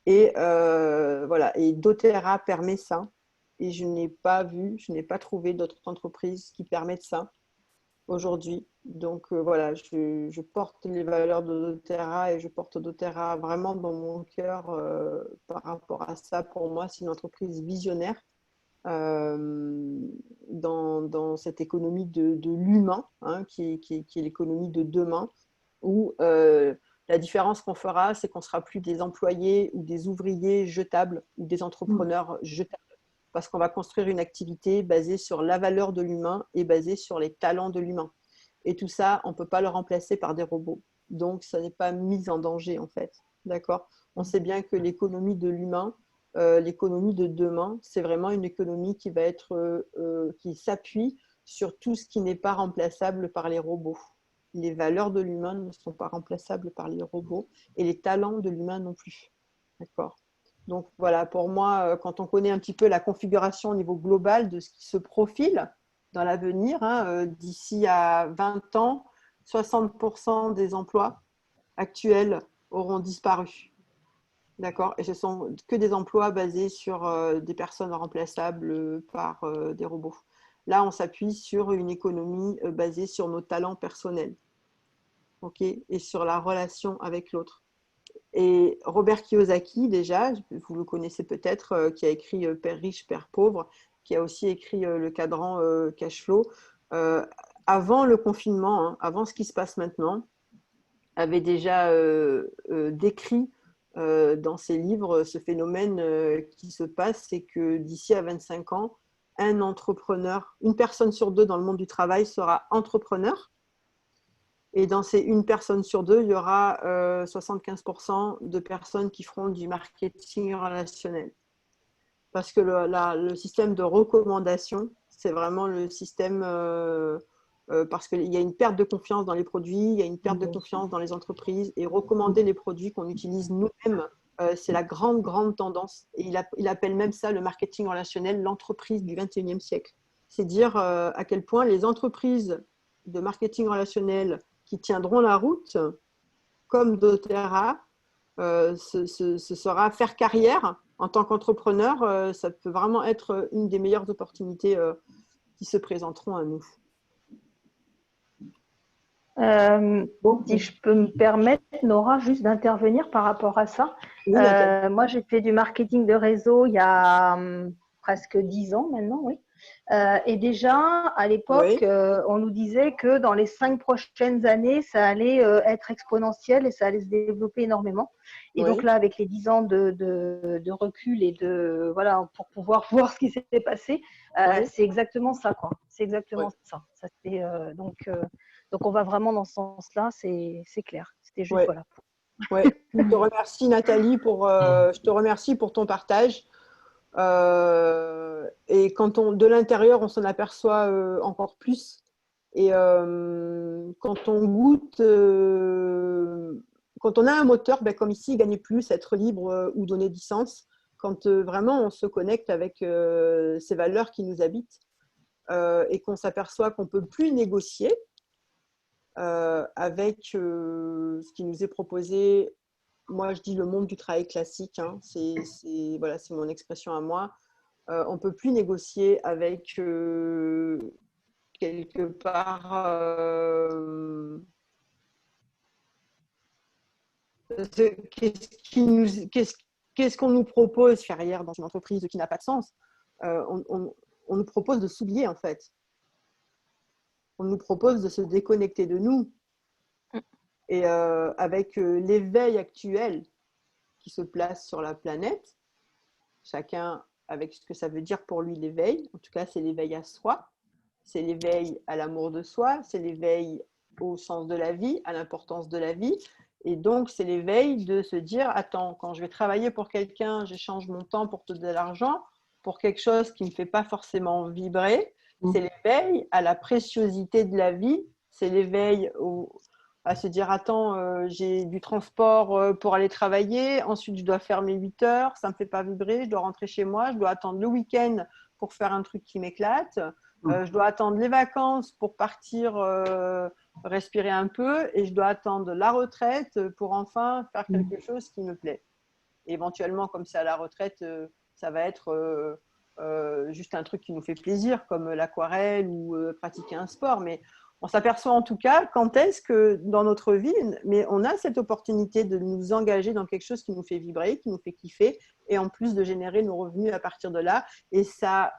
S1: Et voilà. Et doTERRA permet ça. Et je n'ai pas trouvé d'autres entreprises qui permettent ça aujourd'hui. Donc voilà, je porte les valeurs de doTERRA et je porte doTERRA vraiment dans mon cœur par rapport à ça. Pour moi, c'est une entreprise visionnaire. Dans cette économie de l'humain, hein, qui est l'économie de demain, où la différence qu'on fera, c'est qu'on ne sera plus des employés ou des ouvriers jetables ou des entrepreneurs jetables, parce qu'on va construire une activité basée sur la valeur de l'humain et basée sur les talents de l'humain. Et tout ça, on ne peut pas le remplacer par des robots. Donc, ça n'est pas mis en danger, en fait. D'accord ? On sait bien que l'économie de l'humain, l'économie de demain, c'est vraiment une économie qui qui s'appuie sur tout ce qui n'est pas remplaçable par les robots. Les valeurs de l'humain ne sont pas remplaçables par les robots et les talents de l'humain non plus. D'accord ? Donc voilà, pour moi, quand on connaît un petit peu la configuration au niveau global de ce qui se profile dans l'avenir, hein, d'ici à 20 ans, 60% des emplois actuels auront disparu. D'accord. Et ce sont que des emplois basés sur des personnes remplaçables par des robots. Là, on s'appuie sur une économie basée sur nos talents personnels, okay, et sur la relation avec l'autre. Et Robert Kiyosaki, déjà, vous le connaissez peut-être, qui a écrit Père riche, Père pauvre, qui a aussi écrit le cadran cash flow, avant le confinement, hein, avant ce qui se passe maintenant, avait déjà décrit dans ses livres ce phénomène qui se passe, c'est que d'ici à 25 ans, un entrepreneur, une personne sur deux dans le monde du travail sera entrepreneur. Et dans ces une personne sur deux, il y aura 75% de personnes qui feront du marketing relationnel. Parce que le système de recommandation, c'est vraiment le système, parce qu'il y a une perte de confiance dans les produits, il y a une perte de confiance dans les entreprises, et recommander les produits qu'on utilise nous-mêmes, c'est la grande, grande tendance. Et il appelle même ça le marketing relationnel, l'entreprise du 21e siècle. C'est dire à quel point les entreprises de marketing relationnel qui tiendront la route, comme doTERRA, ce sera faire carrière en tant qu'entrepreneur. Ça peut vraiment être une des meilleures opportunités qui se présenteront à nous.
S4: Si je peux me permettre, Nora, juste d'intervenir par rapport à ça.
S1: Oui,
S4: moi, j'ai fait du marketing de réseau il y a presque 10 ans maintenant, oui. Et déjà, à l'époque,
S1: oui.
S4: On nous disait que dans les 5 prochaines années, ça allait être exponentiel et ça allait se développer énormément. Et
S1: Oui.
S4: donc là, avec les 10 ans de recul et voilà, pour pouvoir voir ce qui s'était passé,
S1: Oui.
S4: c'est exactement ça, quoi. C'est exactement ça. Donc, on va vraiment dans ce sens-là, c'est clair. C'était juste,
S1: Ouais.
S4: voilà.
S1: Ouais. Je te remercie, Nathalie, je te remercie pour ton partage. Et de l'intérieur, on s'en aperçoit encore plus. Et quand on goûte, quand on a un moteur, comme ici, gagner plus, être libre ou donner du sens, quand vraiment on se connecte avec ces valeurs qui nous habitent et qu'on s'aperçoit qu'on ne peut plus négocier avec ce qui nous est proposé. Moi, je dis le monde du travail classique, hein, c'est mon expression à moi. On ne peut plus négocier avec quelque part qu'est-ce qu'on nous propose derrière dans une entreprise qui n'a pas de sens. On nous propose de s'oublier en fait. On nous propose de se déconnecter de nous. Et avec l'éveil actuel qui se place sur la planète, chacun avec ce que ça veut dire pour lui l'éveil, en tout cas c'est l'éveil à soi, c'est l'éveil à l'amour de soi, c'est l'éveil au sens de la vie, à l'importance de la vie, et donc c'est l'éveil de se dire, attends, quand je vais travailler pour quelqu'un, j'échange mon temps pour te donner de l'argent, pour quelque chose qui ne me fait pas forcément vibrer, c'est l'éveil à la préciosité de la vie, c'est l'éveil à se dire, attends, j'ai du transport pour aller travailler, ensuite je dois faire mes 8 heures, ça ne me fait pas vibrer, je dois rentrer chez moi, je dois attendre le week-end pour faire un truc qui m'éclate, je dois attendre les vacances pour partir respirer un peu, et je dois attendre la retraite pour enfin faire quelque chose qui me plaît. Et éventuellement, comme c'est à la retraite, ça va être juste un truc qui nous fait plaisir, comme l'aquarelle ou pratiquer un sport, mais on s'aperçoit en tout cas quand est-ce que dans notre vie, mais on a cette opportunité de nous engager dans quelque chose qui nous fait vibrer, qui nous fait kiffer, et en plus de générer nos revenus à partir de là. Et ça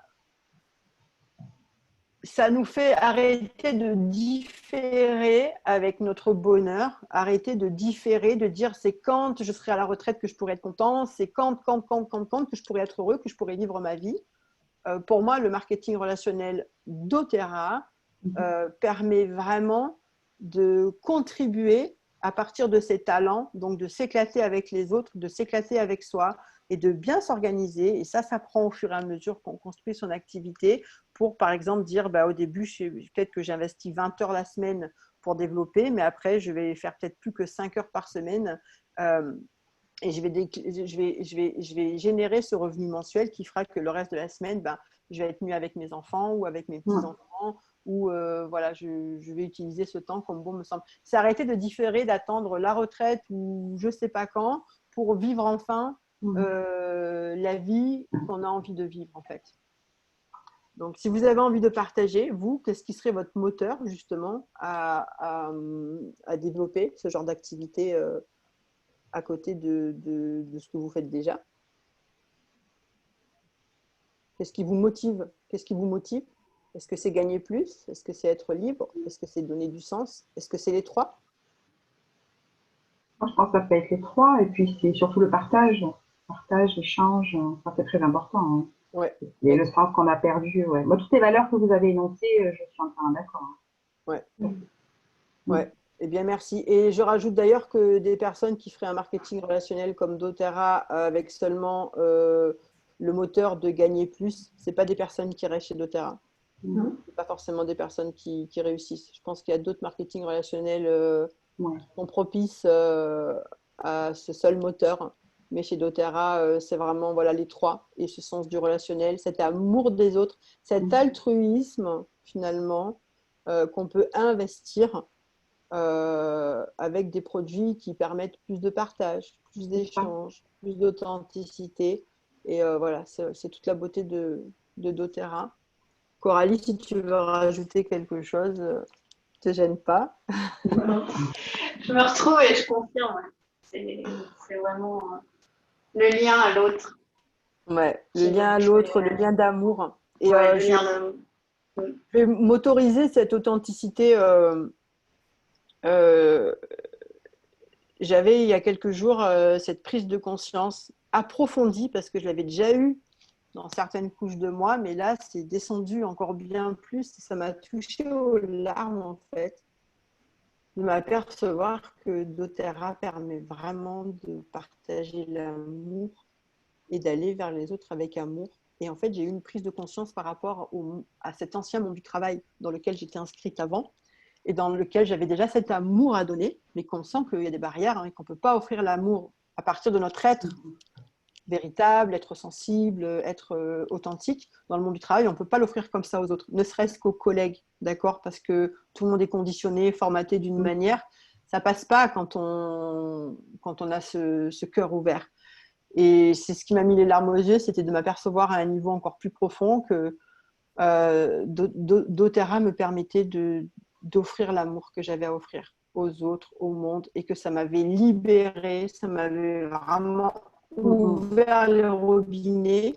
S1: nous fait arrêter de différer avec notre bonheur, arrêter de différer, de dire c'est quand je serai à la retraite que je pourrai être content, c'est quand que je pourrai être heureux, que je pourrai vivre ma vie. Pour moi, le marketing relationnel doTERRA permet vraiment de contribuer à partir de ses talents, donc de s'éclater avec les autres, de s'éclater avec soi et de bien s'organiser. Et ça prend au fur et à mesure qu'on construit son activité pour, par exemple, dire au début, peut-être que j'investis 20 heures la semaine pour développer, mais après, je vais faire peut-être plus que 5 heures par semaine. Et je vais générer ce revenu mensuel qui fera que le reste de la semaine, je vais être mieux avec mes enfants ou avec mes petits-enfants, ou voilà, je vais utiliser ce temps comme bon me semble. C'est arrêter de différer, d'attendre la retraite ou je ne sais pas quand pour vivre enfin la vie qu'on a envie de vivre en fait. Donc, si vous avez envie de partager, vous, qu'est-ce qui serait votre moteur justement à développer ce genre d'activité à côté de ce que vous faites déjà? Qu'est-ce qui vous motive? Qu'est-ce qui vous motive? Est-ce que c'est gagner plus? Est-ce que c'est être libre? Est-ce que c'est donner du sens? Est-ce que c'est les trois?
S3: Moi, je pense que ça peut être les trois, et puis c'est surtout le partage. Partage, l'échange, ça c'est très important, hein.
S1: Ouais,
S3: Et le sens qu'on a perdu, ouais. Moi, toutes les valeurs que vous avez énoncées, je suis entièrement d'accord, hein.
S1: ouais,
S2: Mm.
S1: ouais. Eh bien, merci. Et je rajoute d'ailleurs que des personnes qui feraient un marketing relationnel comme doTERRA avec seulement le moteur de gagner plus, ce pas des personnes qui restent chez doTERRA.
S3: Mm.
S1: Ce pas forcément des personnes qui réussissent. Je pense qu'il y a d'autres marketing relationnels
S3: Ouais.
S1: qui sont propices à ce seul moteur. Mais chez doTERRA, c'est vraiment voilà, les trois. Et ce sens du relationnel, cet amour des autres, cet
S3: Mm.
S1: altruisme finalement qu'on peut investir avec des produits qui permettent plus de partage, plus
S3: C'est ça.
S1: d'échange, plus d'authenticité. Et voilà, c'est toute la beauté de doTERRA. Coralie, si tu veux rajouter quelque chose, ne te gêne pas.
S2: Non. Je me retrouve et je confirme. Ouais. C'est vraiment le lien à l'autre
S1: Ouais, le
S2: qui
S1: lien
S2: nous
S1: à l'autre, le lien d'amour. Et
S2: ouais, le lien d'amour.
S1: je vais m'autoriser cette authenticité. Euh, J'avais il y a quelques jours cette prise de conscience approfondie parce que je l'avais déjà eue dans certaines couches de moi, mais là, c'est descendu encore bien plus. Ça m'a touchée aux larmes, en fait, de m'apercevoir que doTERRA permet vraiment de partager l'amour et d'aller vers les autres avec amour. Et en fait, j'ai eu une prise de conscience par rapport à cet ancien monde du travail dans lequel j'étais inscrite avant et dans lequel j'avais déjà cet amour à donner, mais qu'on sent qu'il y a des barrières et qu'on ne peut pas offrir l'amour à partir de notre être véritable, être sensible, être authentique. Dans le monde du travail, on ne peut pas l'offrir comme ça aux autres, ne serait-ce qu'aux collègues, d'accord? Parce que tout le monde est conditionné, formaté d'une manière. Ça ne passe pas quand on a ce cœur ouvert. Et c'est ce qui m'a mis les larmes aux yeux, c'était de m'apercevoir à un niveau encore plus profond que doTERRA me permettait d'offrir l'amour que j'avais à offrir aux autres, au monde, et que ça m'avait libérée, ça m'avait vraiment ouvert les robinets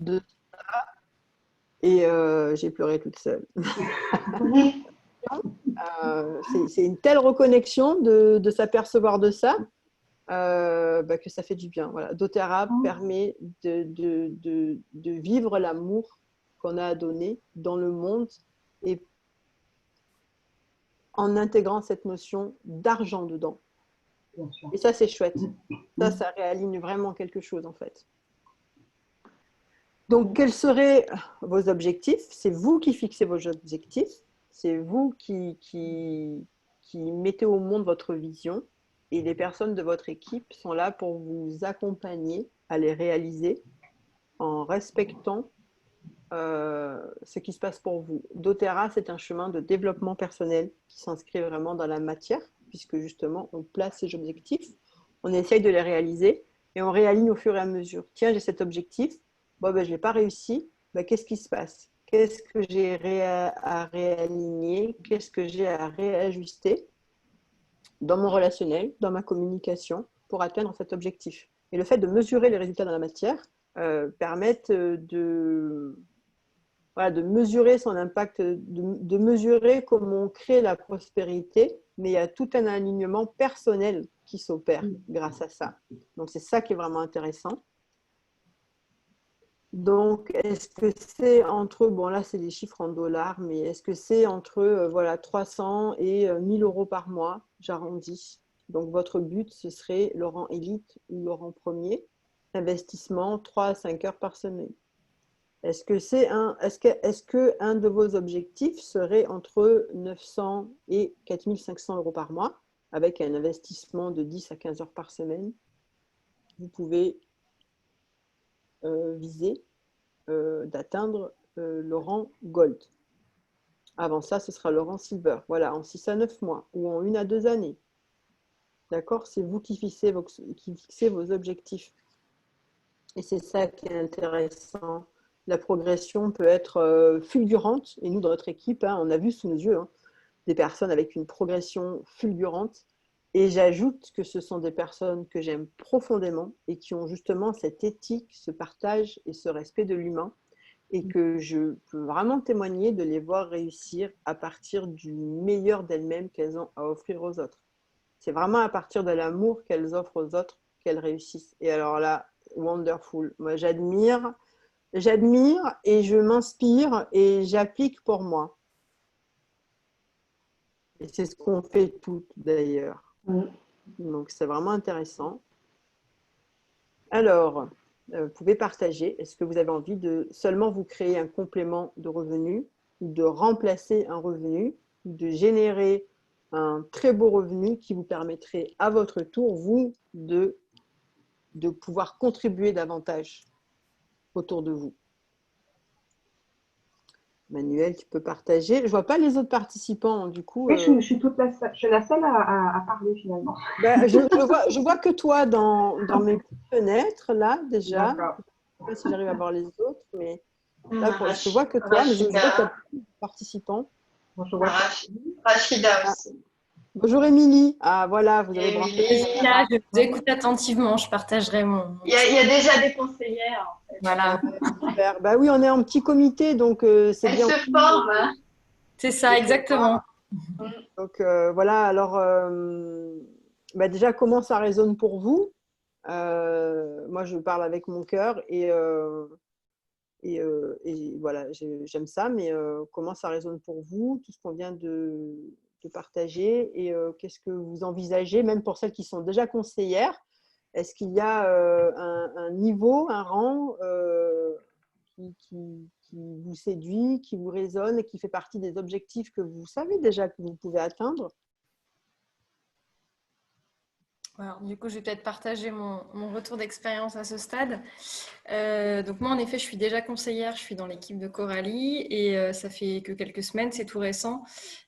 S1: de ça, et j'ai pleuré toute seule. C'est une telle reconnexion de s'apercevoir de ça. Que ça fait du bien. Voilà. doTERRA permet de vivre l'amour qu'on a à donner dans le monde et en intégrant cette notion d'argent dedans. Et ça, c'est chouette. Ça réaligne vraiment quelque chose, en fait. Donc, quels seraient vos objectifs? C'est vous qui fixez vos objectifs. C'est vous qui mettez au monde votre vision. Et les personnes de votre équipe sont là pour vous accompagner à les réaliser en respectant ce qui se passe pour vous. doTERRA, c'est un chemin de développement personnel qui s'inscrit vraiment dans la matière, puisque justement, on place ces objectifs, on essaye de les réaliser et on réaligne au fur et à mesure. Tiens, j'ai cet objectif, bon, ben, je ne l'ai pas réussi, ben, qu'est-ce qui se passe? Qu'est-ce que j'ai à réaligner? Qu'est-ce que j'ai à réajuster dans mon relationnel, dans ma communication, pour atteindre cet objectif? Et le fait de mesurer les résultats dans la matière permettent voilà, de mesurer son impact, de mesurer comment on crée la prospérité, mais il y a tout un alignement personnel qui s'opère grâce à ça. Donc, c'est ça qui est vraiment intéressant. Donc, est-ce que c'est entre, bon là, c'est des chiffres en dollars, mais est-ce que c'est entre voilà, 300 et 1000 euros par mois? J'arrondis. Donc, votre but, ce serait Laurent Élite ou Laurent Premier, investissement 3 à 5 heures par semaine. Est-ce que un de vos objectifs serait entre 900 et 4500 euros par mois, avec un investissement de 10 à 15 heures par semaine? Vous pouvez viser d'atteindre le rang Gold. Avant ça, ce sera le rang Silver. Voilà, en 6 à 9 mois ou en 1 à 2 années. D'accord? C'est vous qui fixez vos objectifs. Et c'est ça qui est intéressant. La progression peut être fulgurante. Et nous, dans notre équipe, on a vu sous nos yeux des personnes avec une progression fulgurante. Et j'ajoute que ce sont des personnes que j'aime profondément et qui ont justement cette éthique, ce partage et ce respect de l'humain. Et que je peux vraiment témoigner de les voir réussir à partir du meilleur d'elles-mêmes qu'elles ont à offrir aux autres. C'est vraiment à partir de l'amour qu'elles offrent aux autres qu'elles réussissent. Et alors là, wonderful. Moi, j'admire et je m'inspire et j'applique pour moi. Et c'est ce qu'on fait toutes d'ailleurs. Donc, c'est vraiment intéressant. Alors, vous pouvez partager. Est-ce que vous avez envie de seulement vous créer un complément de revenu ou de remplacer un revenu ou de générer un très beau revenu qui vous permettrait à votre tour, vous, de pouvoir contribuer davantage autour de vous? Manuel, tu peux partager. Je ne vois pas les autres participants, du coup.
S3: Oui, je suis la seule à parler finalement.
S1: Je vois que toi dans mes petites fenêtres, là, déjà.
S3: D'accord.
S1: Je ne sais pas si j'arrive à voir les autres, mais là, je vois que toi, mais je vois qu'il y a plus de participants.
S3: Bon, je vois
S2: Rachida aussi.
S1: Bonjour Émilie. Ah, voilà, vous avez
S2: Émilie.
S1: branché.
S5: Je suis là, je vous écoute attentivement, je partagerai mon…
S2: Il y a déjà des conseillères. En fait.
S5: Voilà,
S1: Super. Bah oui, on est en petit comité, donc c'est
S2: Elles
S1: bien.
S2: se forment. Hein.
S5: c'est ça, exactement.
S1: Donc voilà, alors bah déjà, comment ça résonne pour vous? Moi, je parle avec mon cœur et voilà, j'aime ça, mais comment ça résonne pour vous, tout ce qu'on vient de partager et qu'est-ce que vous envisagez, même pour celles qui sont déjà conseillères? Est-ce qu'il y a un niveau, un rang qui vous séduit, qui vous résonne et qui fait partie des objectifs que vous savez déjà que vous pouvez atteindre?
S5: Alors, du coup, je vais peut-être partager mon retour d'expérience à ce stade. Donc moi, en effet, je suis déjà conseillère, je suis dans l'équipe de Coralie et ça fait que quelques semaines, c'est tout récent.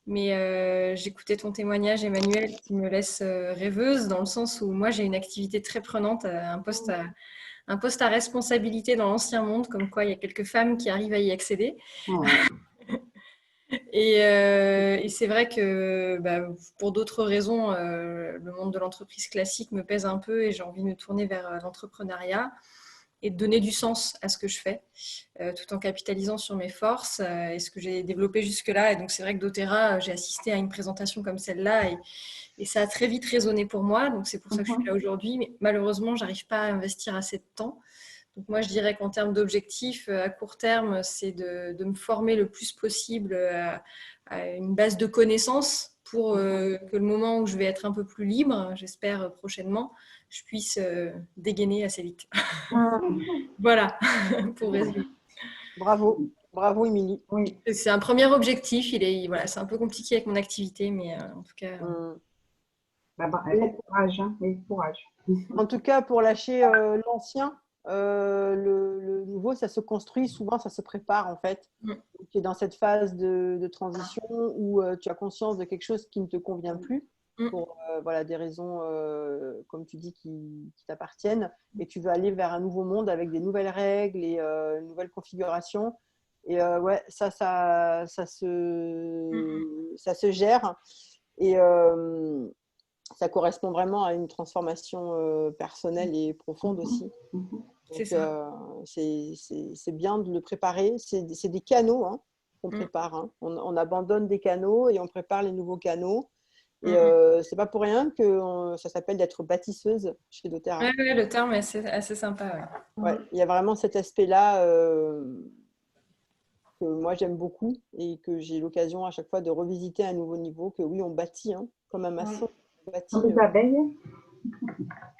S5: Mais j'écoutais ton témoignage, Emmanuel, qui me laisse rêveuse dans le sens où moi, j'ai une activité très prenante, un poste à responsabilité dans l'ancien monde, comme quoi il y a quelques femmes qui arrivent à y accéder.
S3: Oh.
S5: Et c'est vrai que pour d'autres raisons, le monde de l'entreprise classique me pèse un peu et j'ai envie de me tourner vers l'entrepreneuriat et de donner du sens à ce que je fais, tout en capitalisant sur mes forces et ce que j'ai développé jusque-là. Et donc c'est vrai que d'Otera, j'ai assisté à une présentation comme celle-là et ça a très vite résonné pour moi. Donc c'est pour ça que je suis là aujourd'hui. Mais malheureusement, j'arrive pas à investir assez de temps. Donc moi, je dirais qu'en termes d'objectifs, à court terme, c'est de me former le plus possible à une base de connaissances pour que le moment où je vais être un peu plus libre, j'espère prochainement, je puisse dégainer assez vite. Voilà, pour résumer.
S1: Bravo, bravo Émilie.
S3: Oui.
S5: C'est un premier objectif, c'est un peu compliqué avec mon activité, mais en tout cas…
S3: Courage, hein, et courage.
S1: En tout cas, pour lâcher l'ancien, le nouveau, ça se construit, souvent ça se prépare en fait. Tu es dans cette phase de transition où tu as conscience de quelque chose qui ne te convient plus pour voilà, des raisons, comme tu dis, qui t'appartiennent et tu veux aller vers un nouveau monde avec des nouvelles règles et une nouvelle configuration. Et ouais, ça se gère et ça correspond vraiment à une transformation personnelle et profonde aussi.
S5: C'est ça.
S1: C'est bien de le préparer. C'est des canaux hein, qu'on prépare. Hein. On abandonne des canaux et on prépare les nouveaux canaux. Et c'est pas pour rien que ça s'appelle d'être bâtisseuse chez doTERRA.
S5: Ouais, le terme est assez sympa.
S1: Ouais, il y a vraiment cet aspect-là que moi j'aime beaucoup et que j'ai l'occasion à chaque fois de revisiter à un nouveau niveau. Que oui, on bâtit hein, comme un maçon. On bâtit
S3: Des abeilles.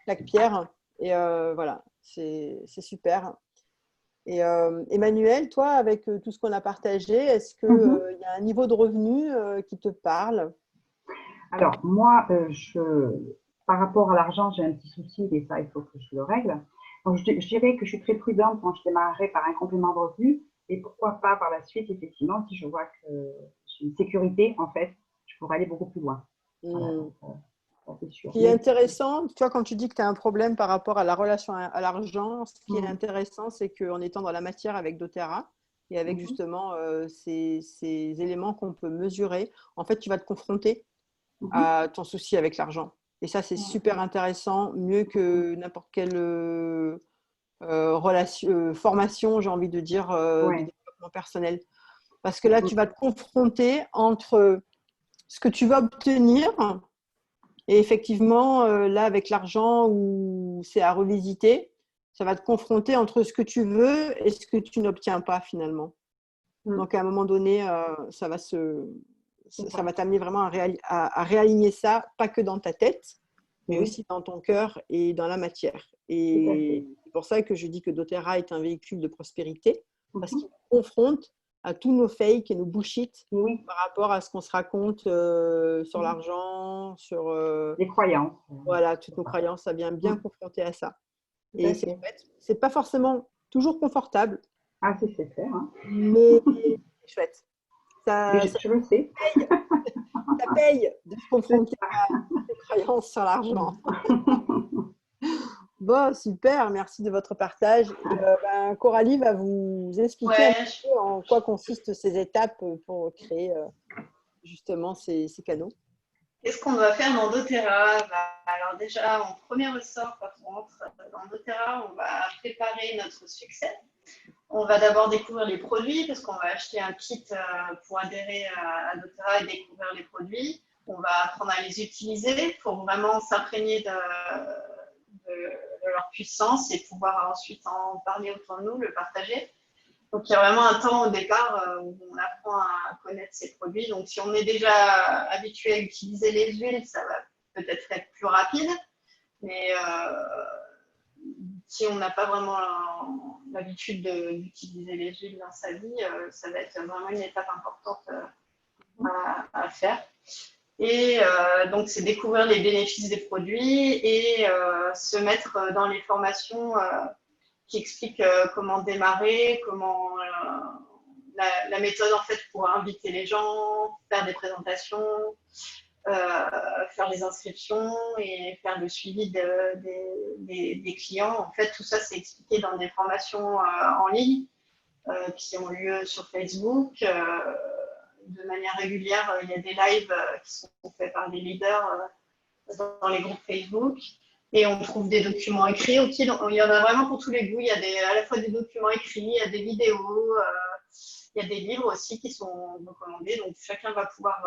S1: chaque pierre. Et voilà, c'est super. Et Emmanuel, toi, avec tout ce qu'on a partagé, est-ce qu'il y a un niveau de revenu qui te parle?
S3: Alors, moi, par rapport à l'argent, j'ai un petit souci et ça, il faut que je le règle. Donc, je dirais que je suis très prudente quand je démarrerai par un complément de revenu et pourquoi pas par la suite, effectivement, si je vois que j'ai une sécurité, en fait, je pourrais aller beaucoup plus loin. Voilà, donc, c'est sûr.
S1: Ce qui est intéressant, tu vois, quand tu dis que tu as un problème par rapport à la relation à l'argent, ce qui est intéressant, c'est qu'en étant dans la matière avec doTERRA et avec justement ces éléments qu'on peut mesurer, en fait, tu vas te confronter à ton souci avec l'argent. Et ça, c'est super intéressant, mieux que n'importe quelle formation, j'ai envie de dire, de développement personnel. Parce que là, tu vas te confronter entre ce que tu vas obtenir Et effectivement, là, avec l'argent, où c'est à revisiter, ça va te confronter entre ce que tu veux et ce que tu n'obtiens pas finalement. Donc, à un moment donné, ça va t'amener vraiment à réaligner ça, pas que dans ta tête, mais aussi dans ton cœur et dans la matière. Et c'est pour ça que je dis que doTERRA est un véhicule de prospérité, parce qu'il nous confronte à tous nos fakes et nos bullshit par rapport à ce qu'on se raconte sur l'argent, sur
S3: les croyances.
S1: voilà, toutes nos croyances. Ça vient bien confronter à ça. Et c'est chouette. C'est pas forcément toujours confortable.
S3: Ah, c'est clair. Hein.
S1: Mais c'est chouette.
S3: Je le sais.
S1: Ça paye de se confronter à ses croyances sur l'argent. Bon, super, merci de votre partage. Coralie va vous expliquer un petit peu en quoi consistent ces étapes pour créer justement ces canaux.
S2: Qu'est-ce qu'on doit faire dans doTERRA? Alors déjà, en premier ressort, quand on rentre dans doTERRA, on va préparer notre succès. On va d'abord découvrir les produits parce qu'on va acheter un kit pour adhérer à doTERRA et découvrir les produits. On va apprendre à les utiliser pour vraiment s'imprégner de leur puissance et pouvoir ensuite en parler autour de nous, le partager. Donc, il y a vraiment un temps au départ où on apprend à connaître ces produits. Donc, si on est déjà habitué à utiliser les huiles, ça va peut-être être plus rapide. Mais si on n'a pas vraiment l'habitude d'utiliser les huiles dans sa vie, ça va être vraiment une étape importante à faire. Et donc, c'est découvrir les bénéfices des produits et se mettre dans les formations qui expliquent comment démarrer, comment la méthode en fait pour inviter les gens, faire des présentations, faire les inscriptions et faire le suivi des clients. En fait, tout ça, c'est expliqué dans des formations en ligne qui ont lieu sur Facebook. De manière régulière, il y a des lives qui sont faits par des leaders dans les groupes Facebook. Et on trouve des documents écrits. Il y en a vraiment pour tous les goûts. Il y a à la fois des documents écrits, il y a des vidéos, il y a des livres aussi qui sont recommandés. Donc chacun va pouvoir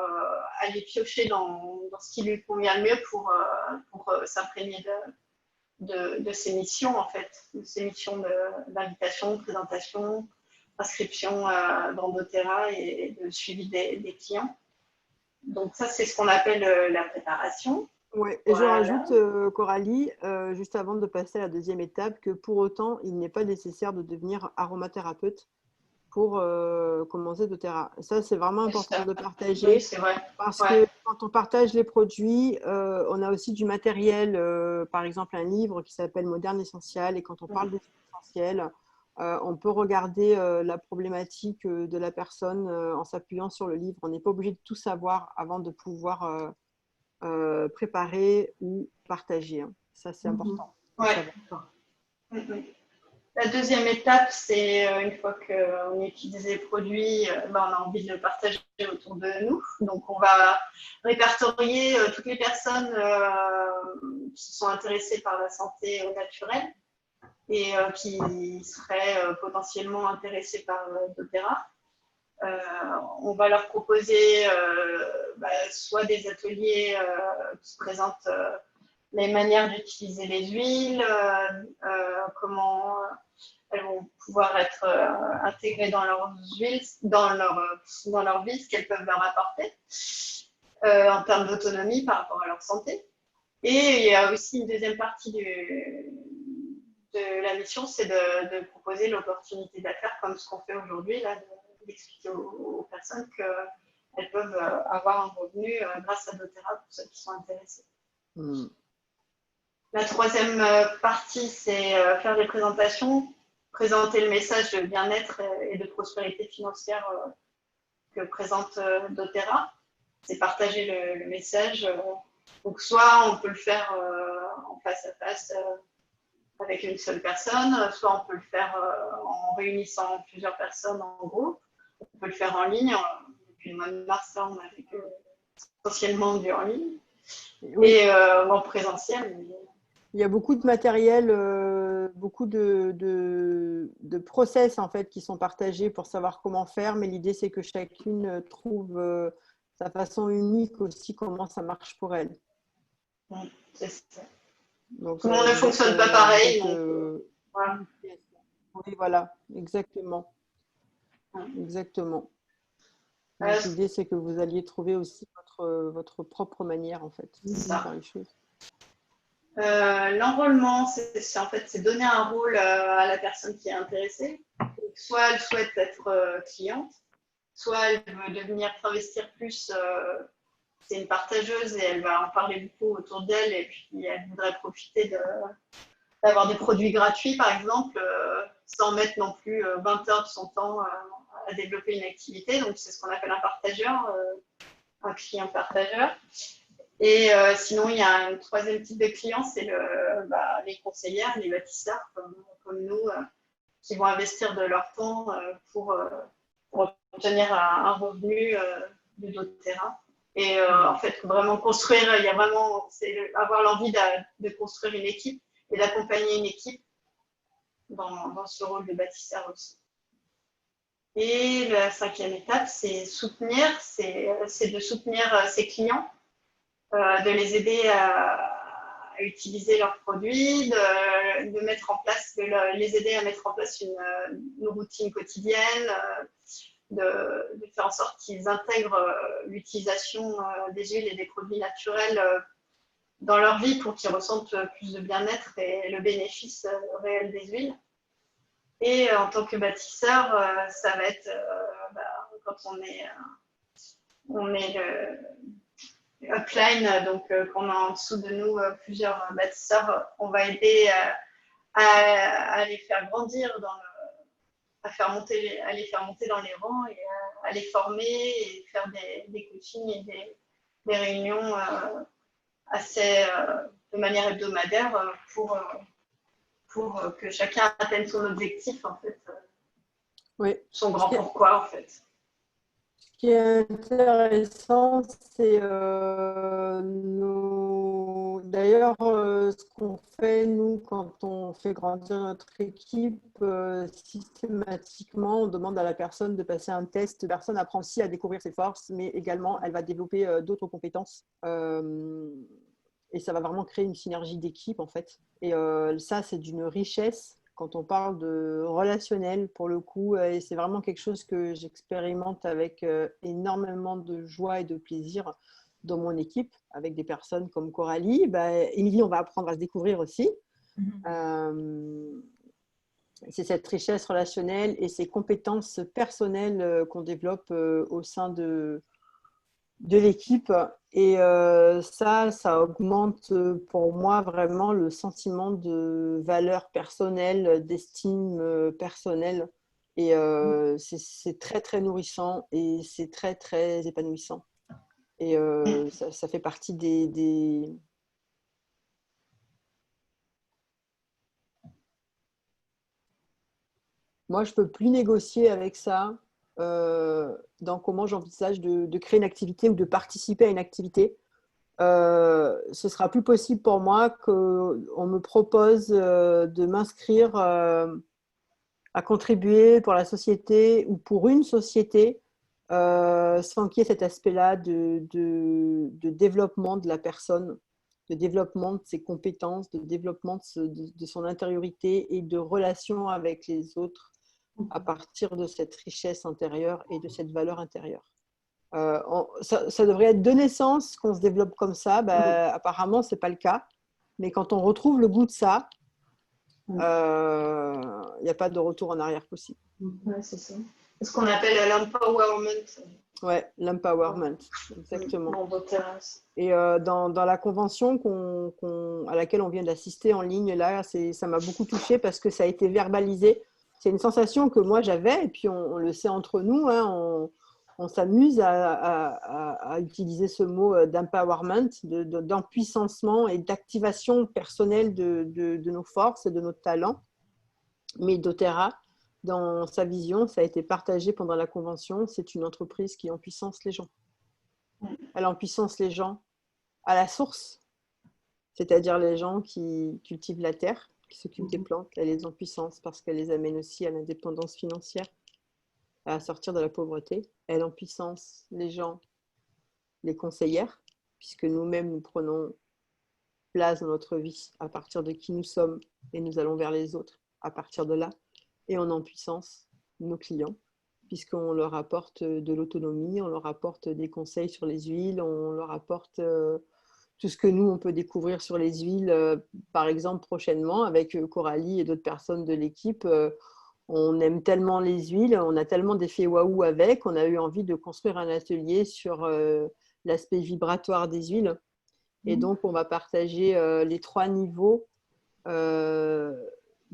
S2: aller piocher dans ce qui lui convient le mieux pour s'imprégner de ces missions, en fait, de ces missions d'invitation, de présentation, inscription dans doTERRA et de suivi des clients. Donc ça, c'est ce qu'on appelle la préparation.
S1: Ouais, et voilà. Je rajoute, Coralie, juste avant de passer à la deuxième étape, que pour autant, il n'est pas nécessaire de devenir aromathérapeute pour commencer doTERRA. Ça, c'est vraiment important de partager.
S2: Oui, c'est vrai.
S1: Parce que quand on partage les produits, on a aussi du matériel, par exemple un livre qui s'appelle Moderne Essentiel. Et quand on parle d'essentiel, on peut regarder la problématique de la personne en s'appuyant sur le livre. On n'est pas obligé de tout savoir avant de pouvoir préparer ou partager. Hein. Ça, c'est important.
S2: La deuxième étape, c'est une fois qu'on utilise les produits, on a envie de le partager autour de nous. Donc, on va répertorier toutes les personnes qui sont intéressées par la santé au naturel et qui seraient potentiellement intéressées par doTERRA. On va leur proposer soit des ateliers qui présentent les manières d'utiliser les huiles, comment elles vont pouvoir être intégrées dans leurs huiles, dans leur vie, ce qu'elles peuvent leur apporter en termes d'autonomie par rapport à leur santé. Et il y a aussi une deuxième partie de la mission, c'est de proposer l'opportunité d'affaires comme ce qu'on fait aujourd'hui, là, d'expliquer aux personnes qu'elles peuvent avoir un revenu grâce à doTERRA pour ceux qui sont intéressés. La troisième partie, c'est faire des présentations, présenter le message de bien-être et de prospérité financière que présente doTERRA. C'est partager le message. Donc, soit on peut le faire en face à face avec une seule personne, soit on peut le faire en réunissant plusieurs personnes en groupe. On peut le faire en ligne. Depuis le mois de mars, là, on a fait essentiellement du en ligne et en présentiel.
S1: Il y a beaucoup de matériel, beaucoup de process en fait qui sont partagés pour savoir comment faire, mais l'idée c'est que chacune trouve sa façon unique aussi comment ça marche pour elle.
S2: C'est ça.
S1: Donc,
S2: Tout le monde ne fonctionne pas pareil.
S1: Voilà. Oui, voilà, exactement.
S2: Ouais.
S1: Exactement. Donc, l'idée, c'est que vous alliez trouver aussi votre propre manière, en fait, de faire les choses.
S2: L'enrôlement, c'est donner un rôle à la personne qui est intéressée. Donc, soit elle souhaite être cliente, soit elle veut devenir investir plus. C'est une partageuse et elle va en parler beaucoup autour d'elle et puis elle voudrait profiter d'avoir des produits gratuits, par exemple, sans mettre non plus 20 heures de son temps à développer une activité. Donc, c'est ce qu'on appelle un partageur, un client partageur. Et sinon, il y a un troisième type de client, c'est les conseillères, les bâtisseurs comme nous, qui vont investir de leur temps pour obtenir un revenu du dos de terrain. Et en fait, vraiment construire, il y a vraiment, avoir l'envie de construire une équipe et d'accompagner une équipe dans ce rôle de bâtisseur aussi. Et la cinquième étape, c'est soutenir, c'est de soutenir ses clients, de les aider à utiliser leurs produits, de mettre en place, de les aider à mettre en place une routine quotidienne, de faire en sorte qu'ils intègrent l'utilisation des huiles et des produits naturels dans leur vie pour qu'ils ressentent plus de bien-être et le bénéfice réel des huiles. Et en tant que bâtisseur, ça va être quand on est le upline, donc qu'on a en dessous de nous plusieurs bâtisseurs, on va aider à les faire grandir, à les faire monter dans les rangs et à les former et faire des coachings et des réunions de manière hebdomadaire pour que chacun atteigne son objectif, en fait,
S1: Oui.
S2: son grand pourquoi, en fait.
S1: Ce qui est intéressant, c'est d'ailleurs ce qu'on fait, nous, quand on fait grandir notre équipe, systématiquement, on demande à la personne de passer un test. La personne apprend aussi à découvrir ses forces, mais également, elle va développer d'autres compétences. Et ça va vraiment créer une synergie d'équipe, en fait. Et ça, c'est d'une richesse quand on parle de relationnel, pour le coup. Et c'est vraiment quelque chose que j'expérimente avec énormément de joie et de plaisir dans mon équipe, avec des personnes comme Coralie. Émilie, on va apprendre à se découvrir aussi. C'est cette richesse relationnelle et ces compétences personnelles qu'on développe au sein de l'équipe. Et ça augmente pour moi vraiment le sentiment de valeur personnelle, d'estime personnelle. Et c'est très, très nourrissant et c'est très, très épanouissant. Et ça fait partie des... Moi, je ne peux plus négocier avec ça dans comment j'envisage de créer une activité ou de participer à une activité. Ce sera plus possible pour moi qu'on me propose de m'inscrire à contribuer pour la société ou pour une société sans qu'il y ait cet aspect-là de développement de la personne, de développement de ses compétences, de développement de son intériorité et de relation avec les autres à partir de cette richesse intérieure et de cette valeur intérieure. Ça devrait être de naissance qu'on se développe comme ça. Apparemment, ce n'est pas le cas. Mais quand on retrouve le goût de ça, il n'y a pas de retour en arrière possible.
S2: Ouais, c'est ça. C'est ce qu'on appelle l'empowerment.
S1: Oui, l'empowerment, exactement. Et dans la convention à laquelle on vient d'assister en ligne, là, ça m'a beaucoup touchée parce que ça a été verbalisé. C'est une sensation que moi j'avais, et puis on le sait entre nous, hein, on s'amuse à utiliser ce mot d'empowerment, d'empuissancement et d'activation personnelle de nos forces et de nos talents. Mais doTERRA, dans sa vision, ça a été partagé pendant la convention, c'est une entreprise qui empuissance les gens. Elle empuissance les gens à la source, c'est-à-dire les gens qui cultivent la terre, qui s'occupent des plantes, elle les empuissance parce qu'elle les amène aussi à l'indépendance financière, à sortir de la pauvreté. Elle empuissance les gens, les conseillères, puisque nous-mêmes, nous prenons place dans notre vie à partir de qui nous sommes et nous allons vers les autres à partir de là. Et on en puissance nos clients, puisqu'on leur apporte de l'autonomie, on leur apporte des conseils sur les huiles, on leur apporte tout ce que nous, on peut découvrir sur les huiles. Par exemple, prochainement, avec Coralie et d'autres personnes de l'équipe, on aime tellement les huiles, on a tellement d'effets waouh avec, on a eu envie de construire un atelier sur l'aspect vibratoire des huiles. Et donc, on va partager les 3 niveaux de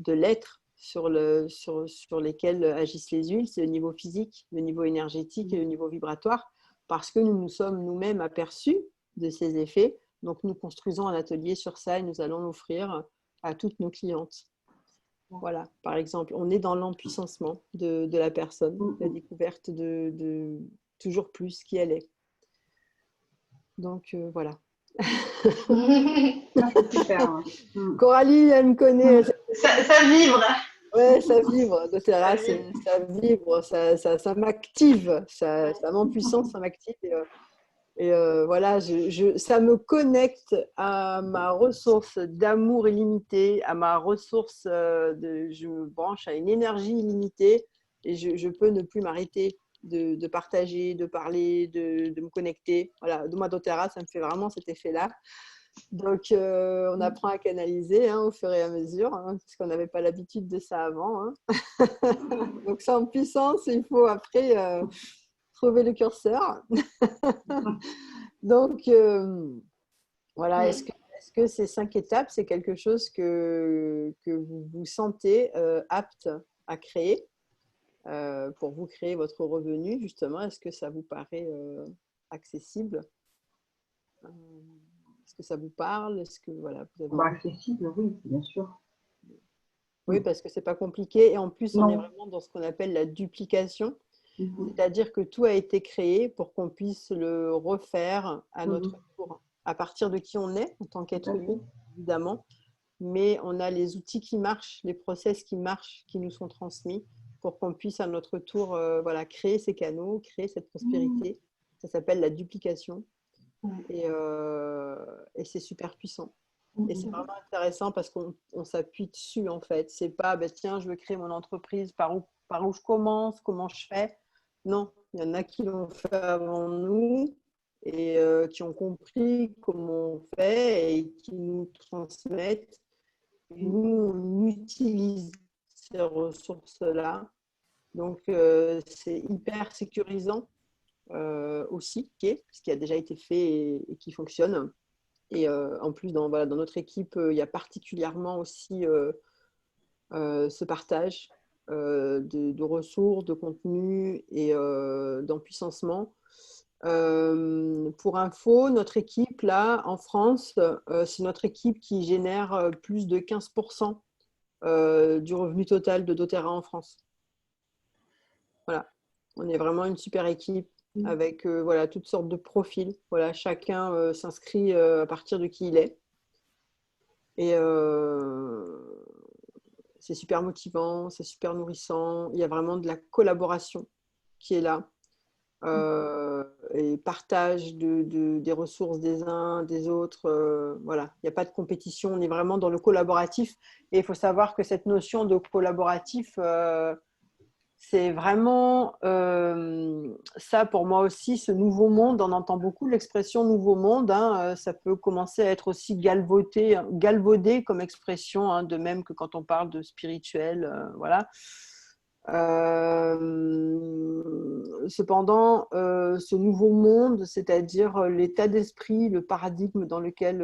S1: l'être sur lesquels agissent les huiles. C'est le niveau physique, le niveau énergétique et le niveau vibratoire, parce que nous nous sommes nous-mêmes aperçus de ces effets. Donc, nous construisons un atelier sur ça et nous allons l'offrir à toutes nos clientes. Voilà, par exemple, on est dans l'empuissancement de la personne, la découverte de toujours plus qui elle est. Donc, voilà.
S3: Super.
S1: Coralie, elle me connaît.
S2: Ça vibre.
S1: Ouais, ça vibre. doTERRA, ça vibre, ça m'active, ça m'empuissance, ça m'active. Et voilà, ça me connecte à ma ressource d'amour illimité, à ma ressource je me branche à une énergie illimitée et je peux ne plus m'arrêter de partager, de parler, de me connecter. Voilà, de moi doTERRA, ça me fait vraiment cet effet-là. Donc, on apprend à canaliser au fur et à mesure, parce qu'on n'avait pas l'habitude de ça avant. Donc, c'est en puissance, il faut après trouver le curseur. Donc, voilà, est-ce que ces 5 étapes, c'est quelque chose que vous vous sentez apte à créer pour vous créer votre revenu, justement? Est-ce que ça vous paraît accessible? Est-ce que ça vous parle? Est-ce que voilà, vous avez
S3: accessible, oui, bien sûr.
S1: Oui, parce que ce n'est pas compliqué. Et en plus, on est vraiment dans ce qu'on appelle la duplication. C'est-à-dire que tout a été créé pour qu'on puisse le refaire à notre tour, à partir de qui on est en tant qu'être humain, évidemment. Mais on a les outils qui marchent, les process qui marchent, qui nous sont transmis pour qu'on puisse à notre tour voilà, créer ces canaux, créer cette prospérité. Ça s'appelle la duplication. Et c'est super puissant. Et c'est vraiment intéressant parce qu'on s'appuie dessus, en fait. C'est pas, tiens, je veux créer mon entreprise, par où je commence, comment je fais. Non, il y en a qui l'ont fait avant nous et qui ont compris comment on fait et qui nous transmettent. Et nous, on utilise ces ressources-là. Donc, c'est hyper sécurisant aussi, ce qui a déjà été fait et qui fonctionne. Et en plus, dans notre équipe, il y a particulièrement aussi ce partage de ressources, de contenu et d'empuissancement. Pour info, notre équipe, là, en France, c'est notre équipe qui génère plus de 15% du revenu total de doTERRA en France. Voilà, on est vraiment une super équipe avec voilà, toutes sortes de profils. Voilà, chacun s'inscrit à partir de qui il est. Et c'est super motivant, c'est super nourrissant. Il y a vraiment de la collaboration qui est là. Et partage des ressources des uns, des autres. Voilà, il n'y a pas de compétition, on est vraiment dans le collaboratif. Et il faut savoir que cette notion de collaboratif, c'est vraiment ça pour moi aussi, ce nouveau monde. On entend beaucoup l'expression nouveau monde. Ça peut commencer à être aussi galvaudé comme expression, de même que quand on parle de spirituel. Voilà. Cependant, ce nouveau monde, c'est-à-dire l'état d'esprit, le paradigme dans lequel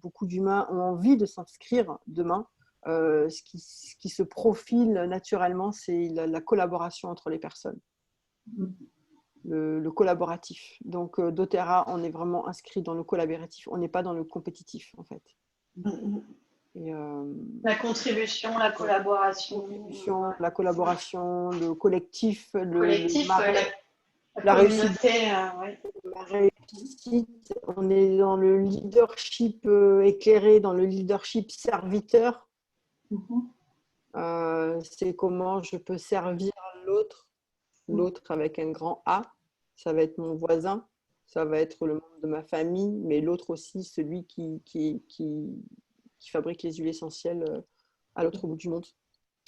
S1: beaucoup d'humains ont envie de s'inscrire demain, ce qui se profile naturellement, c'est la collaboration entre les personnes, le collaboratif. Donc, doTERRA, on est vraiment inscrit dans le collaboratif, on n'est pas dans le compétitif, en fait. Et,
S2: la contribution, la collaboration.
S1: La collaboration, le collectif,
S2: la
S1: réussite.
S2: Ouais.
S1: La réussite, on est dans le leadership éclairé, dans le leadership serviteur. C'est comment je peux servir l'autre avec un grand A. Ça va être mon voisin, ça va être le monde de ma famille, mais l'autre aussi, celui qui fabrique les huiles essentielles à l'autre bout du monde.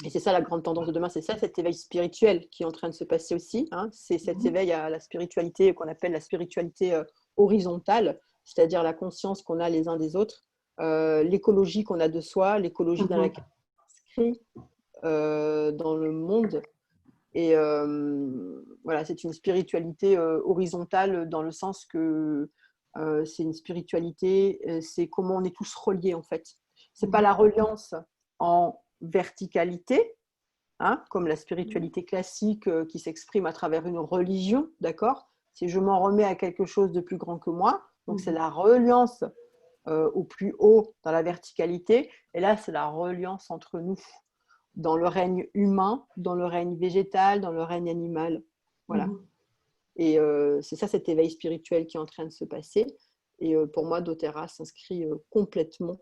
S1: Et c'est ça la grande tendance de demain, c'est ça cet éveil spirituel qui est en train de se passer aussi. Hein. C'est cet éveil à la spiritualité qu'on appelle la spiritualité horizontale, c'est-à-dire la conscience qu'on a les uns des autres, l'écologie qu'on a de soi, l'écologie dans laquelle on s'inscrit dans le monde. Et voilà, c'est une spiritualité horizontale dans le sens que c'est une spiritualité, c'est comment on est tous reliés en fait. C'est pas la reliance en verticalité, hein, comme la spiritualité classique qui s'exprime à travers une religion, d'accord? Si je m'en remets à quelque chose de plus grand que moi, donc c'est la reliance au plus haut dans la verticalité, et là c'est la reliance entre nous, dans le règne humain, dans le règne végétal, dans le règne animal, voilà. Et c'est ça cet éveil spirituel qui est en train de se passer, et pour moi doTERRA s'inscrit complètement.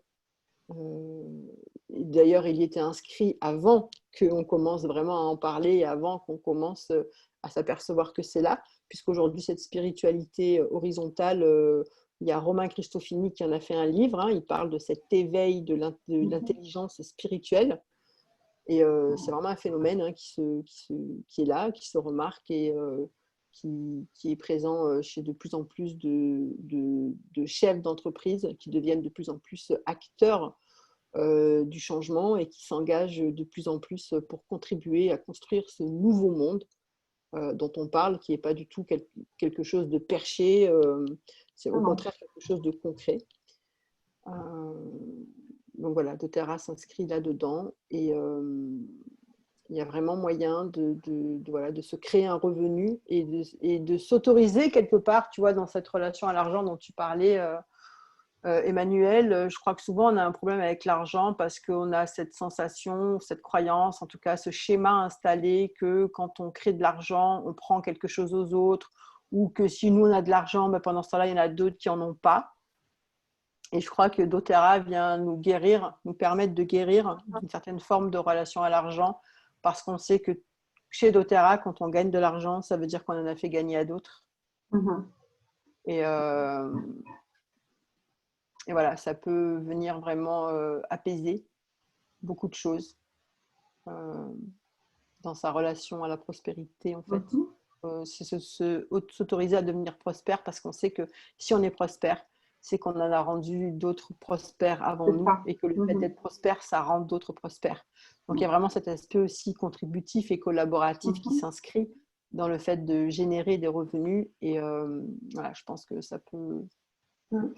S1: D'ailleurs, il y était inscrit avant qu'on commence vraiment à en parler, avant qu'on commence à s'apercevoir que c'est là, puisqu'aujourd'hui, cette spiritualité horizontale, il y a Romain Cristofini qui en a fait un livre, hein, il parle de cet éveil de l'intelligence spirituelle, et c'est vraiment un phénomène hein, qui est là, qui se remarque et qui est présent chez de plus en plus de chefs d'entreprise qui deviennent de plus en plus acteurs du changement et qui s'engagent de plus en plus pour contribuer à construire ce nouveau monde dont on parle, qui n'est pas du tout quelque chose de perché, c'est au contraire quelque chose de concret. Donc voilà, doTERRA s'inscrit là-dedans et il y a vraiment moyen de se créer un revenu et de s'autoriser quelque part, tu vois, dans cette relation à l'argent dont tu parlais, Emmanuel. Je crois que souvent on a un problème avec l'argent parce qu'on a cette sensation, cette croyance, en tout cas ce schéma installé que quand on crée de l'argent, on prend quelque chose aux autres, ou que si nous on a de l'argent, ben pendant ce temps-là, il y en a d'autres qui n'en ont pas. Et je crois que doTERRA vient nous guérir, nous permettre de guérir d'une certaine forme de relation à l'argent, parce qu'on sait que chez doTERRA, quand on gagne de l'argent, ça veut dire qu'on en a fait gagner à d'autres. Et voilà, ça peut venir vraiment apaiser beaucoup de choses dans sa relation à la prospérité, en fait. C'est s'autoriser à devenir prospère, parce qu'on sait que si on est prospère, c'est qu'on en a rendu d'autres prospères avant nous, et que le fait d'être prospère, ça rend d'autres prospères. Donc il y a vraiment cet aspect aussi contributif et collaboratif qui s'inscrit dans le fait de générer des revenus, et voilà, je pense que ça peut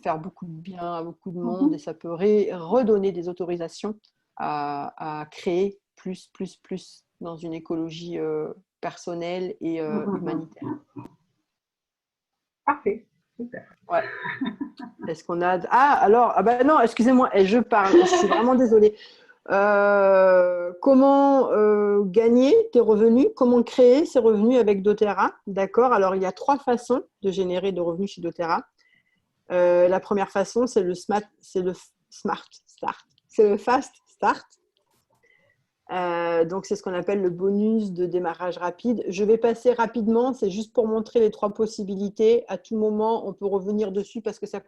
S1: faire beaucoup de bien à beaucoup de monde, et ça peut redonner des autorisations à créer plus dans une écologie personnelle et humanitaire.
S3: Parfait, super.
S1: Ouais. Est-ce qu'on a… bah non, excusez-moi, je parle, je suis vraiment désolée. Comment gagner tes revenus, comment créer ces revenus avec doTERRA, d'accord? Alors, il y a 3 façons de générer de revenus chez doTERRA. La première façon, c'est le smart start, c'est le fast start. Donc, c'est ce qu'on appelle le bonus de démarrage rapide. Je vais passer rapidement, c'est juste pour montrer les 3 possibilités. À tout moment, on peut revenir dessus parce que ça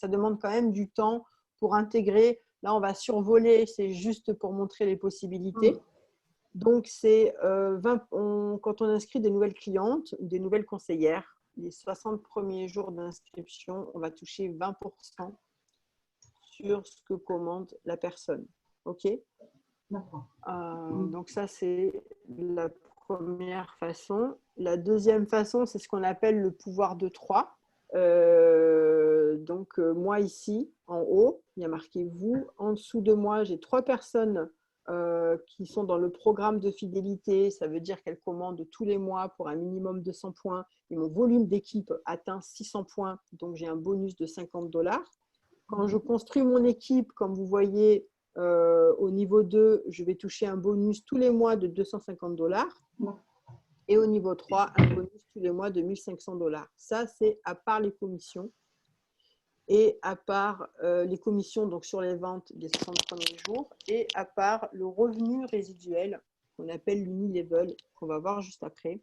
S1: demande quand même du temps pour intégrer. Là, on va survoler, c'est juste pour montrer les possibilités. Donc, c'est quand on inscrit des nouvelles clientes ou des nouvelles conseillères, les 60 premiers jours d'inscription, on va toucher 20% sur ce que commande la personne. OK ? Donc ça, c'est la première façon. La deuxième façon, c'est ce qu'on appelle le pouvoir de 3. Donc moi ici, en haut, il y a marqué vous. En dessous de moi, j'ai 3 personnes qui sont dans le programme de fidélité. Ça veut dire qu'elles commandent tous les mois pour un minimum de 100 points. Et mon volume d'équipe atteint 600 points. Donc j'ai un bonus de $50. Quand je construis mon équipe, comme vous voyez, au niveau 2, je vais toucher un bonus tous les mois de $250. Et au niveau 3, un bonus tous les mois de $1500. Ça, c'est à part les commissions. Et à part les commissions donc sur les ventes des 60 premiers jours, et à part le revenu résiduel qu'on appelle l'unilevel, qu'on va voir juste après.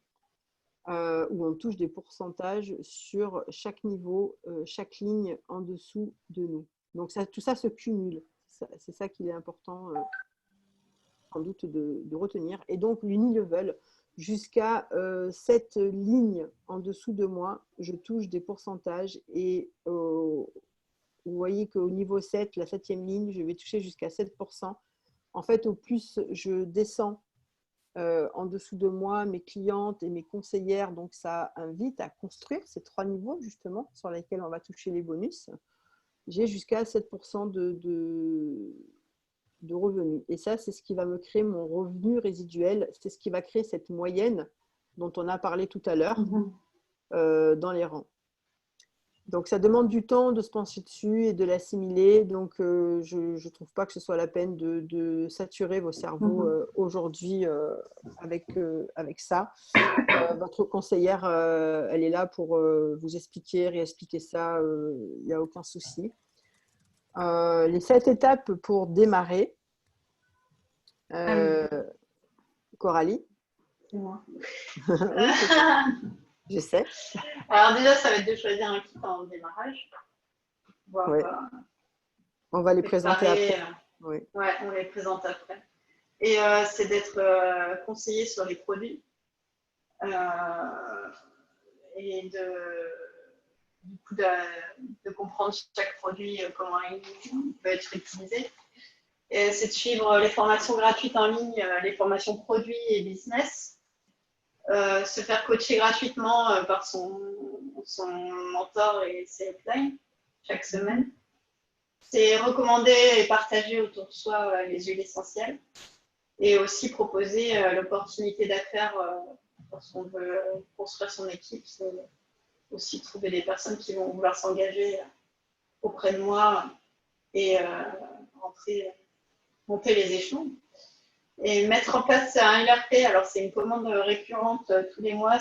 S1: où on touche des pourcentages sur chaque niveau, chaque ligne en dessous de nous. Donc tout ça se cumule. C'est ça qu'il est important sans doute de retenir. Et donc l'unilevel, jusqu'à cette ligne en dessous de moi, je touche des pourcentages et vous voyez qu'au niveau 7, la 7e ligne, je vais toucher jusqu'à 7%. En fait, au plus je descends en dessous de moi, mes clientes et mes conseillères, donc ça invite à construire ces 3 niveaux justement sur lesquels on va toucher les bonus. J'ai jusqu'à 7% de revenus. Et ça, c'est ce qui va me créer mon revenu résiduel. C'est ce qui va créer cette moyenne dont on a parlé tout à l'heure dans les rangs. Donc, ça demande du temps de se pencher dessus et de l'assimiler. Donc, je ne trouve pas que ce soit la peine de saturer vos cerveaux aujourd'hui avec ça. Votre conseillère, elle est là pour vous expliquer, réexpliquer ça. Il n'y a aucun souci. Les 7 étapes pour démarrer. Coralie.
S2: C'est moi.
S1: Oui, je sais.
S2: Alors déjà, ça va être de choisir un kit en démarrage.
S1: Ouais. On va les présenter après.
S2: Oui. Ouais, on les présente après. Et c'est d'être conseillé sur les produits et du coup de comprendre chaque produit, comment il peut être utilisé. C'est de suivre les formations gratuites en ligne, les formations produits et business. Se faire coacher gratuitement par son mentor et ses uplines chaque semaine. C'est recommander et partager autour de soi les huiles essentielles et aussi proposer l'opportunité d'affaires lorsqu'on veut construire son équipe. C'est aussi trouver des personnes qui vont vouloir s'engager auprès de moi et monter les échelons. Et mettre en place un LRP, alors c'est une commande récurrente tous les mois.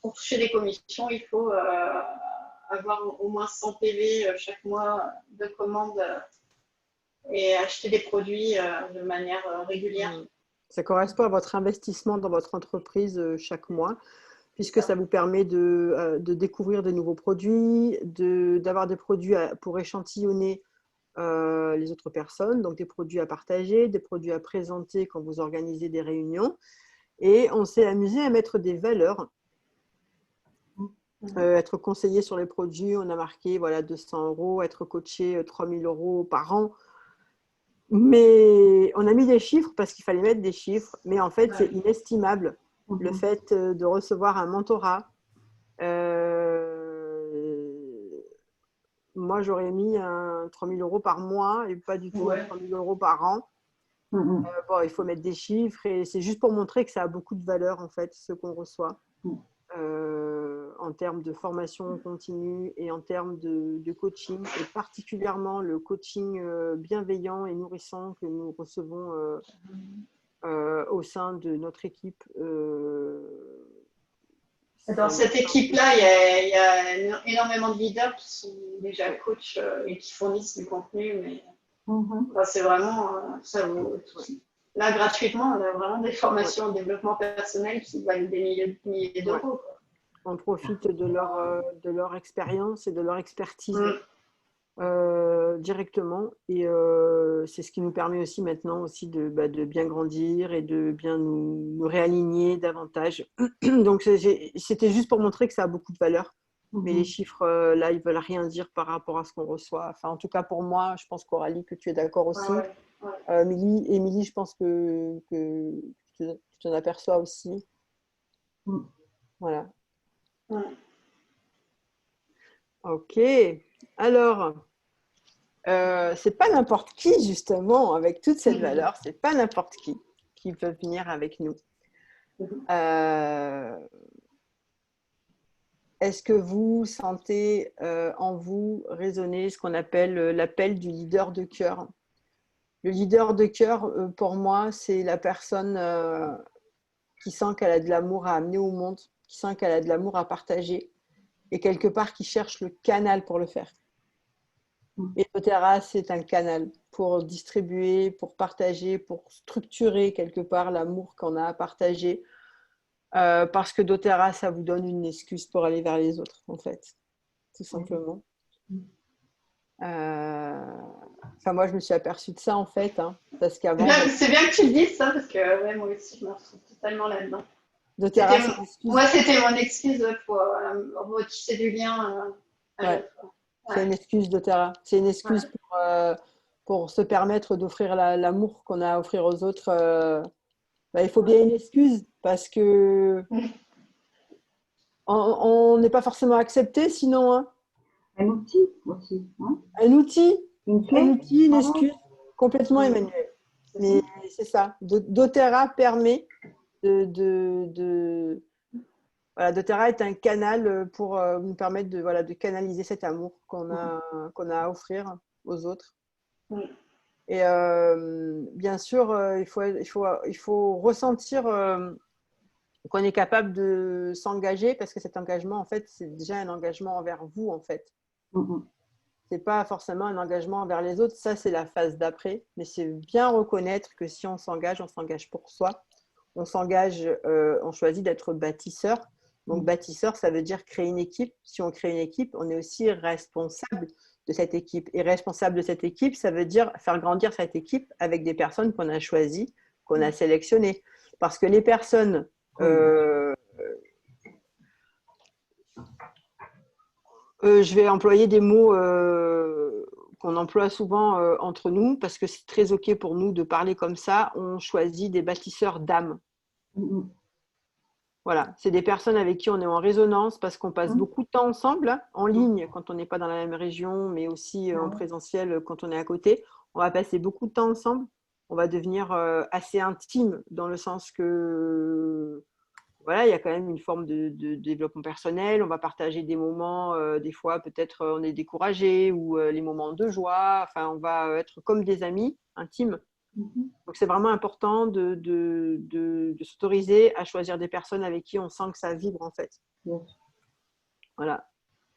S2: Pour toucher des commissions, il faut avoir au moins 100 PV chaque mois de commandes et acheter des produits de manière régulière.
S1: Ça correspond à votre investissement dans votre entreprise chaque mois, puisque ça vous permet de découvrir de nouveaux produits, d'avoir des produits pour échantillonner les autres personnes, donc des produits à partager, des produits à présenter quand vous organisez des réunions. Et on s'est amusé à mettre des valeurs, être conseillé sur les produits, on a marqué 200 €, être coaché 3000 € par an. Mais on a mis des chiffres parce qu'il fallait mettre des chiffres, mais en fait, c'est inestimable le fait de recevoir un mentorat. Moi, j'aurais mis 3000 € par mois et pas du tout 3000 € par an. Il faut mettre des chiffres et c'est juste pour montrer que ça a beaucoup de valeur, en fait, ce qu'on reçoit en termes de formation continue et en termes de coaching, et particulièrement le coaching bienveillant et nourrissant que nous recevons au sein de notre équipe.
S2: Dans cette équipe-là, il y a énormément de leaders qui sont déjà coachs et qui fournissent du contenu, mais c'est vraiment ça. Là, gratuitement, on a vraiment des formations en développement personnel qui valent des milliers d'euros.
S1: On profite de leur expérience et de leur expertise directement, et c'est ce qui nous permet aussi maintenant aussi de bien grandir et de bien nous réaligner davantage. Donc c'était juste pour montrer que ça a beaucoup de valeur, mais les chiffres là, ils veulent rien dire par rapport à ce qu'on reçoit. Enfin, en tout cas pour moi, je pense qu'Aurélie, que tu es d'accord aussi. Émilie, je pense que tu t'en aperçois aussi. Voilà. Ok. Alors, c'est pas n'importe qui, justement, avec toute cette valeur, c'est pas n'importe qui peut venir avec nous. Est-ce que vous sentez en vous résonner ce qu'on appelle l'appel du leader de cœur? Le leader de cœur, pour moi, c'est la personne qui sent qu'elle a de l'amour à amener au monde, qui sent qu'elle a de l'amour à partager et quelque part qui cherche le canal pour le faire. Et doTERRA, c'est un canal pour distribuer, pour partager, pour structurer quelque part l'amour qu'on a à partager Parce que doTERRA, ça vous donne une excuse pour aller vers les autres, en fait, tout simplement. Enfin, moi, je me suis aperçue de ça, en fait, hein, parce qu'avant,
S2: C'est bien que tu le dises ça, parce que ouais, moi aussi, je me retrouve totalement là-dedans.
S1: doTERRA, c'est une excuse.
S2: Moi, c'était mon excuse pour retisser du lien à
S1: Ouais.
S2: l'autre. Ouais.
S1: C'est une excuse doTERRA. C'est une excuse pour se permettre d'offrir l'amour qu'on a à offrir aux autres. Il faut bien une excuse parce que on n'est pas forcément accepté sinon. Hein.
S3: Un outil aussi. Hein,
S1: Un outil,
S3: une clé.
S1: une excuse, complètement Emmanuel. Mais c'est ça. doTERRA permet voilà, doTERRA est un canal pour nous permettre de canaliser cet amour qu'on a à offrir aux autres. Et bien sûr, il faut ressentir qu'on est capable de s'engager parce que cet engagement, en fait, c'est déjà un engagement envers vous, en fait. C'est pas forcément un engagement envers les autres. Ça, c'est la phase d'après. Mais c'est bien reconnaître que si on s'engage pour soi. On s'engage, on choisit d'être bâtisseur. Donc, bâtisseur, ça veut dire créer une équipe. Si on crée une équipe, on est aussi responsable de cette équipe. Et responsable de cette équipe, ça veut dire faire grandir cette équipe avec des personnes qu'on a choisies, qu'on a sélectionnées. Parce que les personnes… je vais employer des mots qu'on emploie souvent entre nous parce que c'est très OK pour nous de parler comme ça. On choisit des bâtisseurs d'âme. Voilà, c'est des personnes avec qui on est en résonance parce qu'on passe beaucoup de temps ensemble, hein, en ligne quand on n'est pas dans la même région, mais aussi en présentiel quand on est à côté. On va passer beaucoup de temps ensemble. On va devenir assez intime dans le sens que voilà, il y a quand même une forme de développement personnel. On va partager des moments, des fois peut-être on est découragé ou les moments de joie. Enfin, on va être comme des amis intimes. Donc, c'est vraiment important de s'autoriser à choisir des personnes avec qui on sent que ça vibre, en fait. Voilà.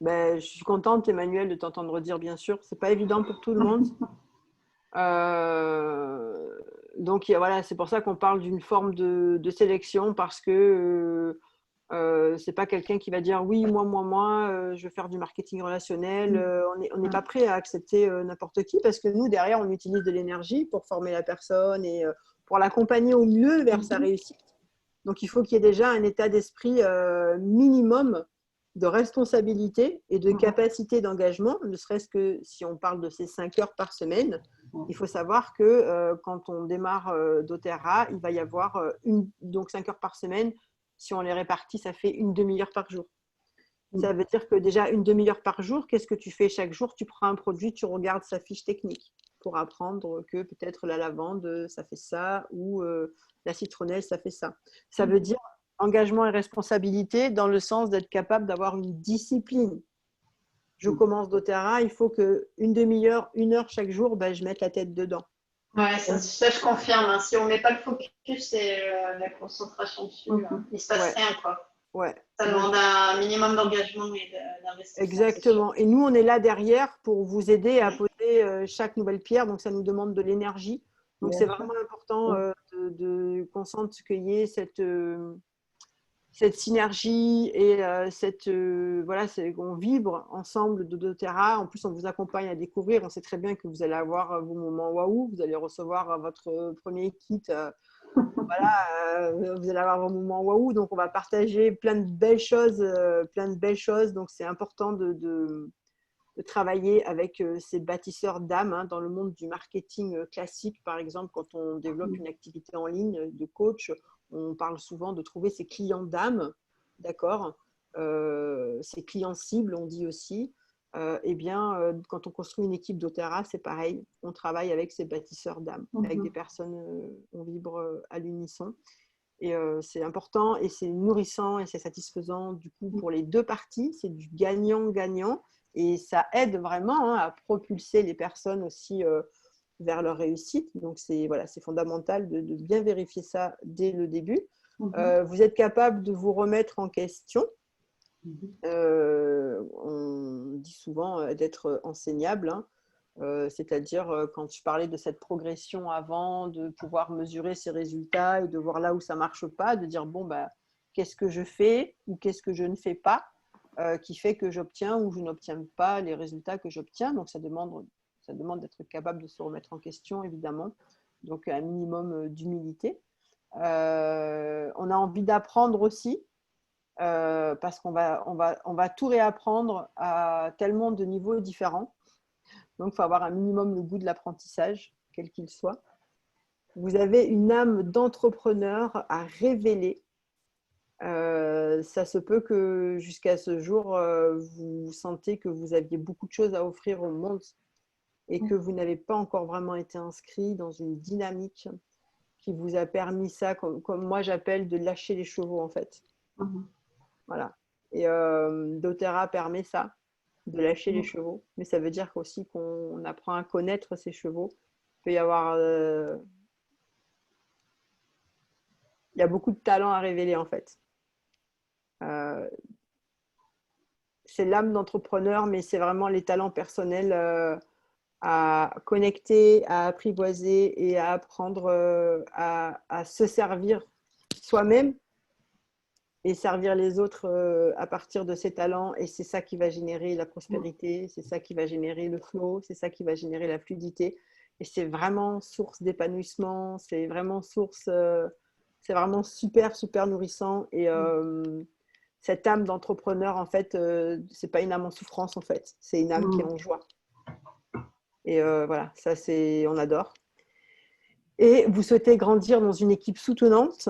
S1: Ben, je suis contente, Emmanuel, de t'entendre dire, bien sûr. C'est pas évident pour tout le monde. Donc, voilà, c'est pour ça qu'on parle d'une forme de sélection parce que c'est pas quelqu'un qui va dire oui, moi, je veux faire du marketing relationnel. On n'est pas prêt à accepter n'importe qui parce que nous, derrière, on utilise de l'énergie pour former la personne et pour l'accompagner au mieux vers sa réussite. Donc, il faut qu'il y ait déjà un état d'esprit minimum de responsabilité et de capacité d'engagement, ne serait-ce que si on parle de ces 5 heures par semaine. Il faut savoir que quand on démarre doTERRA, il va y avoir donc 5 heures par semaine. Si on les répartit, ça fait une demi-heure par jour. Ça veut dire que déjà une demi-heure par jour, qu'est-ce que tu fais chaque jour? Tu prends un produit, tu regardes sa fiche technique pour apprendre que peut-être la lavande, ça fait ça, ou la citronnelle, ça fait ça. Ça veut dire engagement et responsabilité dans le sens d'être capable d'avoir une discipline. Je commence doTERRA, il faut qu'une demi-heure, 1 heure chaque jour, je mette la tête dedans.
S2: Ouais, ça je confirme. Hein. Si on ne met pas le focus et la concentration dessus, il ne se passe rien, quoi.
S1: Ouais.
S2: Ça demande un minimum d'engagement et d'investissement.
S1: Exactement. Et nous, on est là derrière pour vous aider à poser chaque nouvelle pierre. Donc, ça nous demande de l'énergie. Donc, c'est vraiment important qu'on sente qu'il y ait cette synergie et voilà, qu'on vibre ensemble de doTERRA. En plus, on vous accompagne à découvrir. On sait très bien que vous allez avoir vos moments waouh. Vous allez recevoir votre premier kit. Voilà, vous allez avoir vos moments waouh. Donc, on va partager plein de belles choses. Donc, c'est important de travailler avec ces bâtisseurs d'âme hein, dans le monde du marketing classique. Par exemple, quand on développe une activité en ligne de coach, on parle souvent de trouver ses clients d'âme, d'accord, ses clients cibles, on dit aussi. Quand on construit une équipe doTERRA, c'est pareil. On travaille avec ces bâtisseurs d'âme, avec des personnes, on vibre à l'unisson. Et c'est important et c'est nourrissant et c'est satisfaisant du coup pour les deux parties. C'est du gagnant-gagnant et ça aide vraiment à propulser les personnes aussi vers leur réussite. Donc, c'est fondamental de bien vérifier ça dès le début. Vous êtes capable de vous remettre en question. On dit souvent d'être enseignable, hein. C'est-à-dire quand je parlais de cette progression avant, de pouvoir mesurer ses résultats et de voir là où ça ne marche pas, de dire bon, qu'est-ce que je fais ou qu'est-ce que je ne fais pas qui fait que j'obtiens ou je n'obtiens pas les résultats que j'obtiens. Donc, ça demande d'être capable de se remettre en question, évidemment. Donc, un minimum d'humilité. On a envie d'apprendre aussi parce qu'on va tout réapprendre à tellement de niveaux différents. Donc, il faut avoir un minimum le goût de l'apprentissage, quel qu'il soit. Vous avez une âme d'entrepreneur à révéler. Ça se peut que jusqu'à ce jour, vous sentez que vous aviez beaucoup de choses à offrir au monde et que vous n'avez pas encore vraiment été inscrit dans une dynamique qui vous a permis ça, comme moi j'appelle de lâcher les chevaux en fait. Voilà. Et doTERRA permet ça, de lâcher les chevaux. Mais ça veut dire aussi qu'on apprend à connaître ces chevaux. Il peut y avoir... il y a beaucoup de talents à révéler en fait. C'est l'âme d'entrepreneur, mais c'est vraiment les talents personnels à connecter, à apprivoiser et à apprendre à se servir soi-même et servir les autres à partir de ses talents. Et c'est ça qui va générer la prospérité, c'est ça qui va générer le flow, c'est ça qui va générer la fluidité. Et c'est vraiment source d'épanouissement, c'est vraiment source, c'est vraiment super, super nourrissant. Et cette âme d'entrepreneur, en fait, c'est pas une âme en souffrance, en fait. C'est une âme qui est en joie. Et voilà, ça, on adore. Et vous souhaitez grandir dans une équipe soutenante,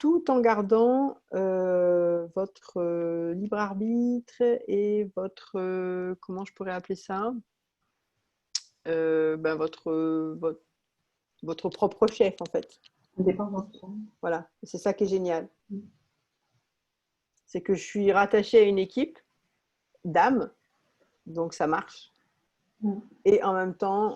S1: tout en gardant votre libre arbitre et votre, comment je pourrais appeler ça, votre propre chef, en fait. Voilà, c'est ça qui est génial. C'est que je suis rattachée à une équipe d'âmes, donc ça marche. Et en même temps,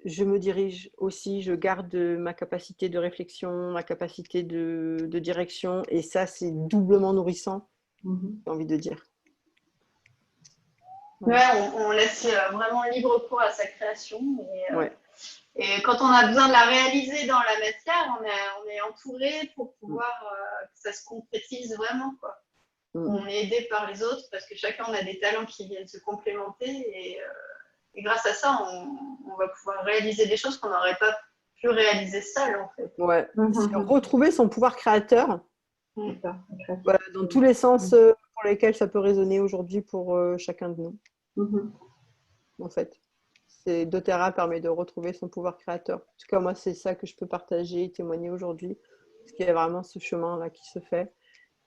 S1: je me dirige aussi, je garde ma capacité de réflexion, ma capacité de direction, et ça, c'est doublement nourrissant, j'ai envie de dire.
S2: Voilà. Ouais, on laisse vraiment libre cours à sa création. Et quand on a besoin de la réaliser dans la matière, on est entouré pour pouvoir que ça se concrétise vraiment, quoi. On est aidé par les autres parce que chacun on a des talents qui viennent se complémenter et grâce à ça, on va pouvoir réaliser des choses qu'on n'aurait pas pu réaliser seul, en fait.
S1: Ouais. Retrouver son pouvoir créateur, voilà, dans tous les sens pour lesquels ça peut résonner aujourd'hui pour chacun de nous. En fait, doTERRA permet de retrouver son pouvoir créateur. En tout cas, moi, c'est ça que je peux partager et témoigner aujourd'hui, parce qu'il y a vraiment ce chemin-là qui se fait.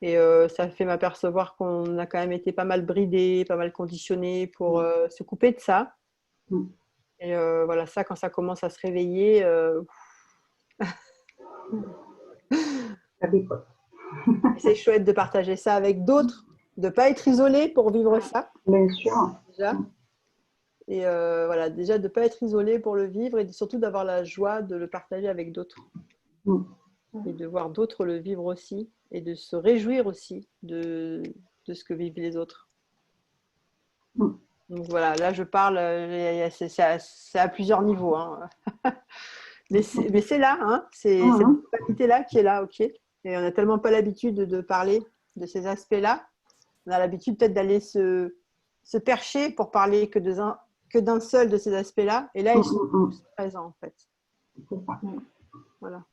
S1: Et ça fait m'apercevoir qu'on a quand même été pas mal bridé, pas mal conditionné pour se couper de ça. Et voilà, ça, quand ça commence à se réveiller, c'est chouette de partager ça avec d'autres, de ne pas être isolé pour vivre ça.
S3: Bien sûr.
S1: Déjà. Et voilà, déjà de ne pas être isolé pour le vivre et surtout d'avoir la joie de le partager avec d'autres. Et de voir d'autres le vivre aussi et de se réjouir aussi de ce que vivent les autres. Donc voilà, là je parle, c'est à plusieurs niveaux. Hein. mais c'est là, hein, c'est cette qualité-là qui est là, ok. Et on n'a tellement pas l'habitude de parler de ces aspects-là. On a l'habitude peut-être d'aller se percher pour parler que d'un seul de ces aspects-là. Et là, ils sont tous présents en fait. Voilà.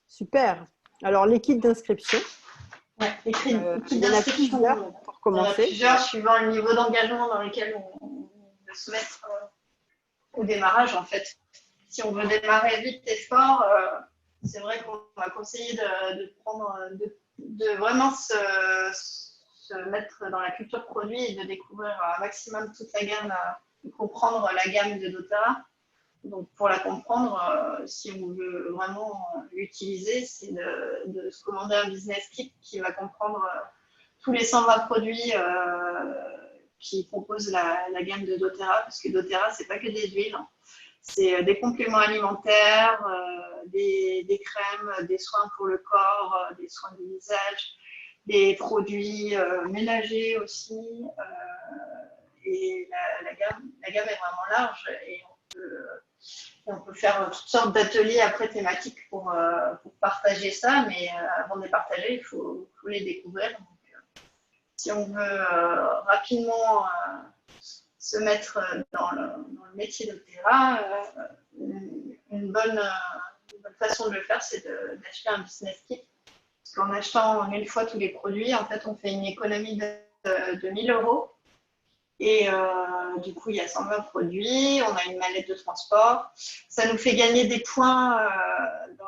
S1: Super. Alors, l'équipe d'inscription.
S2: Ouais, l'équipe
S1: d'inscription pour commencer.
S2: Il y en a plusieurs suivant le niveau d'engagement dans lequel on veut se mettre au démarrage, en fait. Si on veut démarrer vite et fort, c'est vrai qu'on va conseiller de vraiment se mettre dans la culture produit et de découvrir un maximum toute la gamme, de comprendre la gamme de doTERRA. Donc, pour la comprendre, si on veut vraiment l'utiliser, c'est de se commander un business kit qui va comprendre tous les 120 produits qui composent la gamme de doTERRA, parce que doTERRA, c'est pas que des huiles, hein. C'est des compléments alimentaires, des crèmes, des soins pour le corps, des soins du visage, des produits ménagers aussi. Et la gamme est vraiment large et on peut Et on peut faire toutes sortes d'ateliers après thématiques pour partager ça, mais avant de les partager, il faut les découvrir. Donc, si on veut rapidement se mettre dans le métier d'Otera, une bonne façon de le faire, c'est d'acheter un business kit. Parce qu'en achetant une fois tous les produits, en fait, on fait une économie de 1 000 €. Et du coup, il y a 120 produits, on a une mallette de transport. Ça nous fait gagner des points dans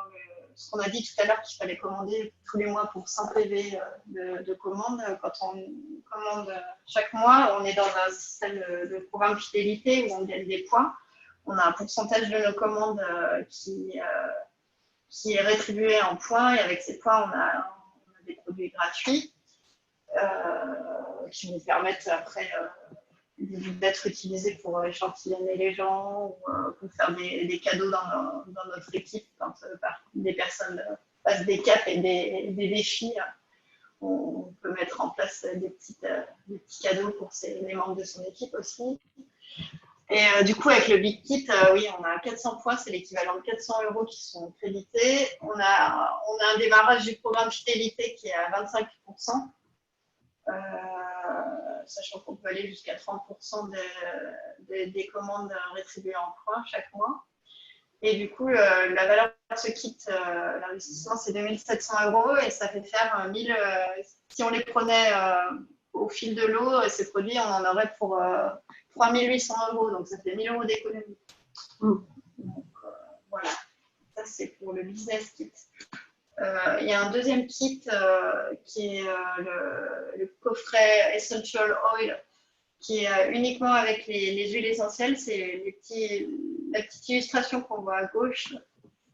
S2: ce qu'on a dit tout à l'heure qu'il fallait commander tous les mois pour 100 PV de commandes. Quand on commande chaque mois, on est dans un système de programme fidélité où on gagne des points. On a un pourcentage de nos commandes qui est rétribué en points et avec ces points, on a des produits gratuits qui nous permettent après d'être utilisés pour échantillonner les gens ou pour faire des cadeaux dans notre équipe quand des personnes passent des caps et des défis. On peut mettre en place des petits cadeaux pour les membres de son équipe aussi. Et du coup, avec le Big Kit, oui, on a 400 points, c'est l'équivalent de 400 € qui sont crédités. On a un démarrage du programme fidélité qui est à 25%. Sachant qu'on peut aller jusqu'à 30% des commandes rétribuées en points chaque mois. Et du coup, la valeur de ce kit, l'investissement, c'est 2 700 € et ça fait faire 1000. Si on les prenait au fil de l'eau, ces produits, on en aurait pour 3 800 €. Donc, ça fait 1 000 € d'économie. Donc, voilà. Ça, c'est pour le business kit. Il y a un deuxième kit qui est le coffret Essential Oil qui est uniquement avec les huiles essentielles. C'est la petite illustration qu'on voit à gauche,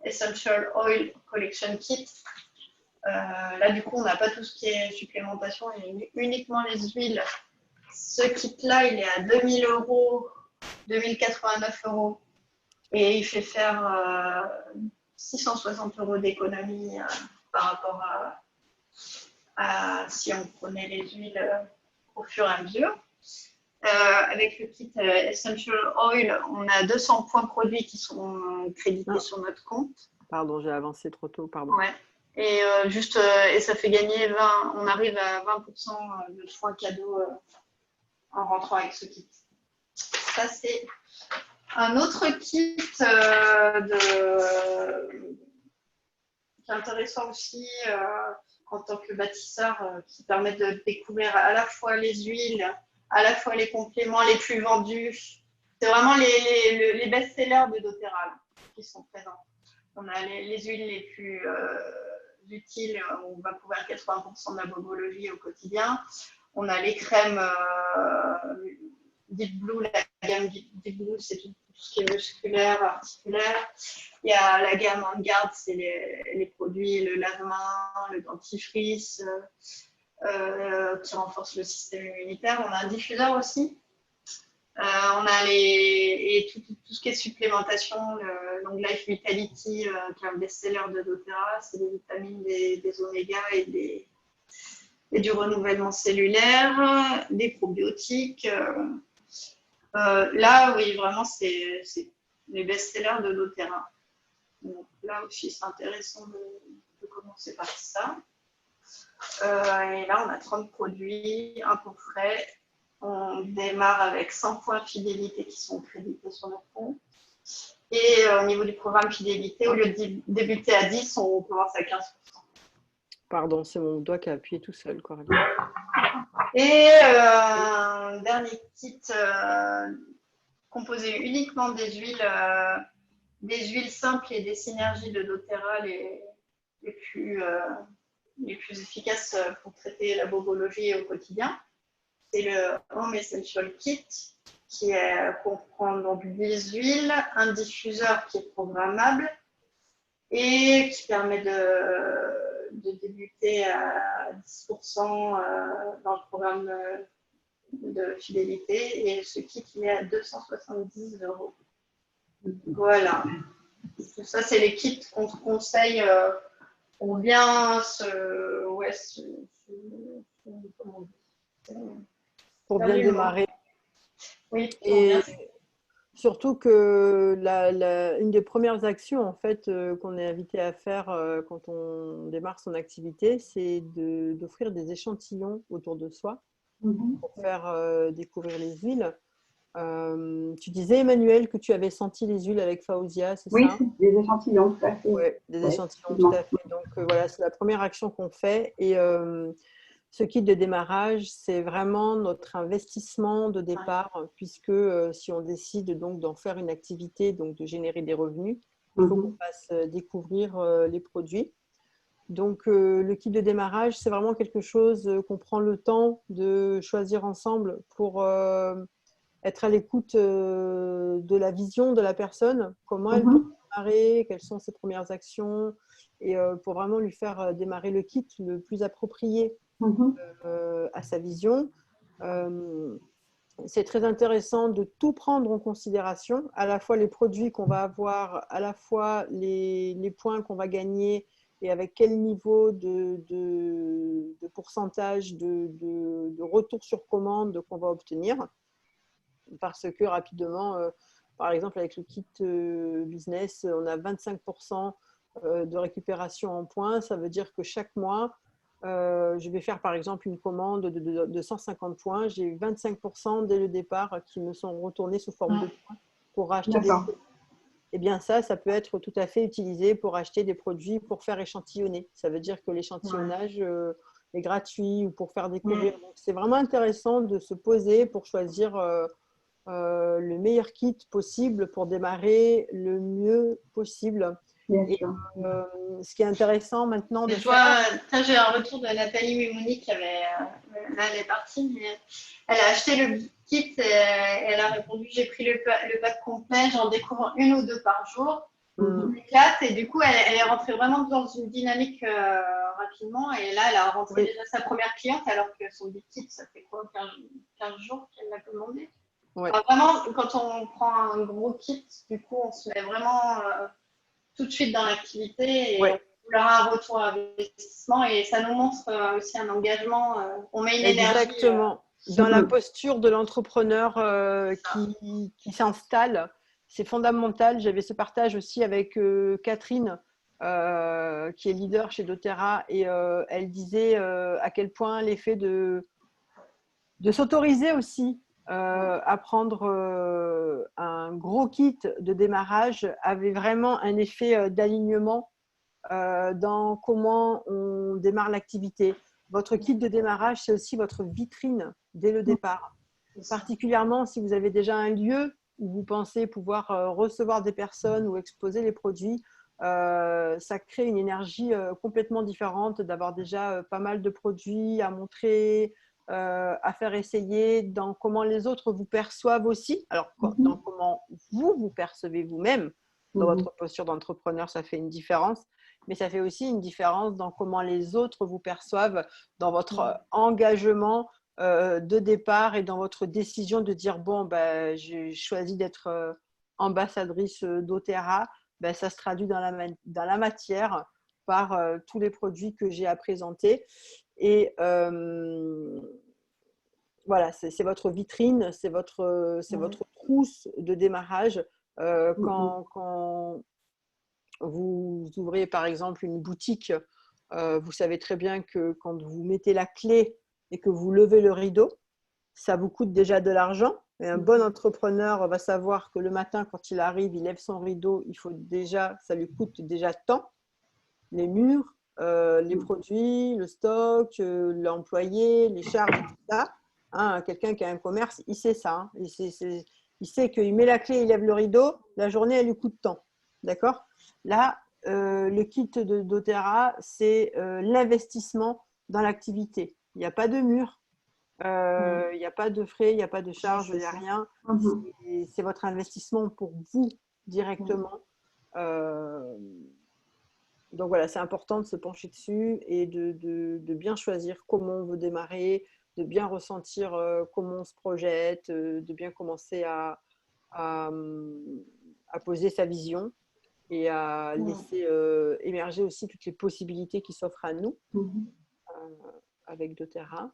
S2: Essential Oil Collection Kit. Là, du coup, on n'a pas tout ce qui est supplémentation, il y a uniquement les huiles. Ce kit-là, il est à 2 000 €, 2 089 € et il fait faire 660 € d'économie par rapport à si on prenait les huiles au fur et à mesure. Avec le kit Essential Oil, on a 200 points produits qui sont crédités sur notre compte.
S1: Pardon, j'ai avancé trop tôt, pardon.
S2: Ouais. Et et ça fait gagner on arrive à 20% de points cadeaux en rentrant avec ce kit. Ça, c'est un autre kit qui est intéressant aussi en tant que bâtisseur, qui permet de découvrir à la fois les huiles, à la fois les compléments les plus vendus. C'est vraiment les best-sellers de doTERRA qui sont présents. On a les huiles les plus utiles, où on va couvrir 80% de la bobologie au quotidien. On a les crèmes Deep Blue, la gamme Deep Blue, c'est tout ce qui est musculaire, articulaire. Il y a la gamme En Garde, c'est les produits, le lave-main, le dentifrice, qui renforce le système immunitaire. On a un diffuseur aussi. On a tout ce qui est supplémentation, le Long Life Vitality, qui est un best-seller de doTERRA, c'est des vitamines, des oméga et du renouvellement cellulaire, des probiotiques. Là, oui, vraiment, c'est les best-sellers de doTERRA. Donc là aussi, c'est intéressant de commencer par ça. Et là, on a 30 produits, un coffret. On démarre avec 100 points fidélité qui sont crédités sur notre compte. Et au niveau du programme fidélité, au lieu de débuter à 10, on commence à 15%.
S1: Pardon, c'est mon doigt qui a appuyé tout seul, Coralie.
S2: Et un dernier kit composé uniquement des huiles simples et des synergies de doTERRA les plus efficaces pour traiter la bobologie au quotidien. C'est le Home Essential Kit qui comprend donc 10 huiles, un diffuseur qui est programmable et qui permet de débuter à 10% dans le programme de fidélité. Et ce kit, il est à 270 €. Voilà. Ça, c'est les kits qu'on te conseille pour bien
S1: pour bien démarrer.
S2: Oui.
S1: Et Surtout que une des premières actions en fait qu'on est invité à faire quand on démarre son activité, c'est d'offrir des échantillons autour de soi pour faire découvrir les huiles. Tu disais, Emmanuel, que tu avais senti les huiles avec Faouzia, c'est
S3: Oui,
S1: ça?
S3: c'est des échantillons, tout à fait.
S1: Oui, des
S3: Ouais,
S1: échantillons, tout
S3: effectivement.
S1: à fait. Donc voilà, c'est la première action qu'on fait. Et ce kit de démarrage, c'est vraiment notre investissement de départ, puisque si on décide donc d'en faire une activité, donc de générer des revenus, il faut qu'on fasse découvrir les produits. Donc le kit de démarrage, c'est vraiment quelque chose qu'on prend le temps de choisir ensemble pour être à l'écoute de la vision de la personne, comment elle peut démarrer, quelles sont ses premières actions, et pour vraiment lui faire démarrer le kit le plus approprié à sa vision. C'est très intéressant de tout prendre en considération, à la fois les produits qu'on va avoir, à la fois les points qu'on va gagner et avec quel niveau de pourcentage de retour sur commande qu'on va obtenir. Parce que rapidement, par exemple avec le kit business, on a 25% de récupération en points. Ça veut dire que chaque mois, je vais faire par exemple une commande de 150 points. J'ai 25% dès le départ qui me sont retournés sous forme de points pour racheter des produits. Et bien ça peut être tout à fait utilisé pour acheter des produits pour faire échantillonner. Ça veut dire que l'échantillonnage est gratuit ou pour faire découvrir. Donc c'est vraiment intéressant de se poser pour choisir le meilleur kit possible pour démarrer le mieux possible. Et ce qui est intéressant maintenant de
S2: faire… J'ai un retour de Nathalie Mimouni qui avait… là, elle est partie, mais elle a acheté le kit et elle a répondu « J'ai pris le pack complet, j'en découvre une ou deux par jour. » M'éclate et du coup, elle est rentrée vraiment dans une dynamique rapidement. Et là, elle a rentré déjà sa première cliente alors que son kit, ça fait quoi, 15 jours qu'elle l'a commandé. Alors, vraiment, quand on prend un gros kit, du coup, on se met vraiment tout de suite dans l'activité et on leur a un retour à investissement et ça nous montre aussi un engagement. On met une énergie.
S1: Exactement. Dans la posture de l'entrepreneur qui s'installe, c'est fondamental. J'avais ce partage aussi avec Catherine, qui est leader chez doTERRA, et elle disait à quel point l'effet de s'autoriser aussi à prendre un gros kit de démarrage avait vraiment un effet d'alignement dans comment on démarre l'activité. Votre kit de démarrage, c'est aussi votre vitrine dès le départ. Particulièrement si vous avez déjà un lieu où vous pensez pouvoir recevoir des personnes ou exposer les produits, ça crée une énergie complètement différente d'avoir déjà pas mal de produits à montrer, à faire essayer, dans comment les autres vous perçoivent aussi. Alors, dans comment vous percevez vous-même, dans votre posture d'entrepreneur, ça fait une différence. Mais ça fait aussi une différence dans comment les autres vous perçoivent, dans votre engagement de départ et dans votre décision de dire bon, ben, j'ai choisi d'être ambassadrice doTERRA. Ben, ça se traduit dans la matière par tous les produits que j'ai à présenter. Et voilà, c'est votre vitrine, c'est votre trousse de démarrage. Quand vous ouvrez par exemple une boutique, vous savez très bien que quand vous mettez la clé et que vous levez le rideau, ça vous coûte déjà de l'argent. Et un bon entrepreneur va savoir que le matin, quand il arrive, il lève son rideau, ça lui coûte déjà tant. Les murs, les produits, le stock, l'employé, les charges, tout ça. Hein, quelqu'un qui a un commerce, il sait ça. Hein. Il sait qu'il met la clé, il lève le rideau, la journée, elle lui coûte tant. D'accord ? Là, le kit de doTERRA, c'est l'investissement dans l'activité. Il n'y a pas de mur, il n'y a pas de frais, il n'y a pas de charges, il n'y a rien. C'est votre investissement pour vous directement. Donc voilà, c'est important de se pencher dessus et de bien choisir comment on veut démarrer, de bien ressentir comment on se projette, de bien commencer à poser sa vision et à laisser émerger aussi toutes les possibilités qui s'offrent à nous avec doTERRA.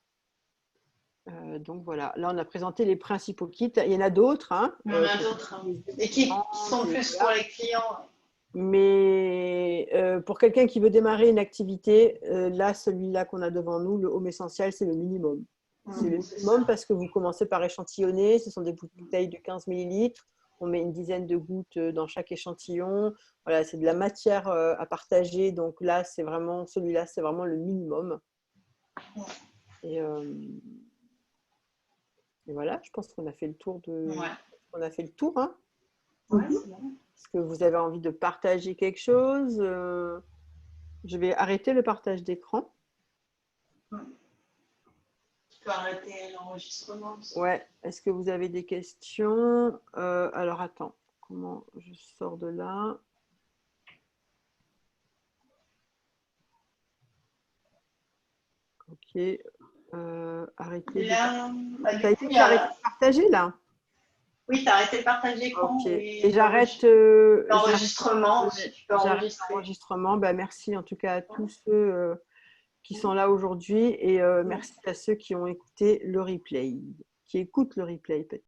S1: Donc voilà, là on a présenté les principaux kits. Il y en a d'autres. Hein,
S2: Il y en a d'autres. Et qui sont plus pour les clients.
S1: Mais pour quelqu'un qui veut démarrer une activité, là, celui-là qu'on a devant nous, le Home Essential, c'est le minimum. C'est le minimum parce que vous commencez par échantillonner. Ce sont des bouteilles de 15 millilitres. On met une dizaine de gouttes dans chaque échantillon. Voilà, c'est de la matière à partager. Donc là, c'est vraiment celui-là, c'est vraiment le minimum. Et voilà, je pense qu'on a fait le tour de.
S2: Ouais.
S1: On a fait le tour, hein.
S2: Ouais, c'est bon.
S1: Est-ce que vous avez envie de partager quelque chose? Je vais arrêter le partage d'écran.
S2: Tu peux arrêter l'enregistrement.
S1: Ouais. Est-ce que vous avez des questions? Alors, attends. Comment je sors de là? Ok. Arrêtez
S2: Là,
S1: de... Ça a été, j'ai arrêté de partager, là?
S2: Oui, tu as arrêté le partage d'écran.
S1: Ok. Et j'arrête
S2: l'enregistrement. Si tu peux
S1: j'arrête
S2: enregistrer.
S1: l'enregistrement. Ben, merci en tout cas à tous ceux qui sont là aujourd'hui et merci à ceux qui ont écouté le replay, qui écoutent le replay peut-être.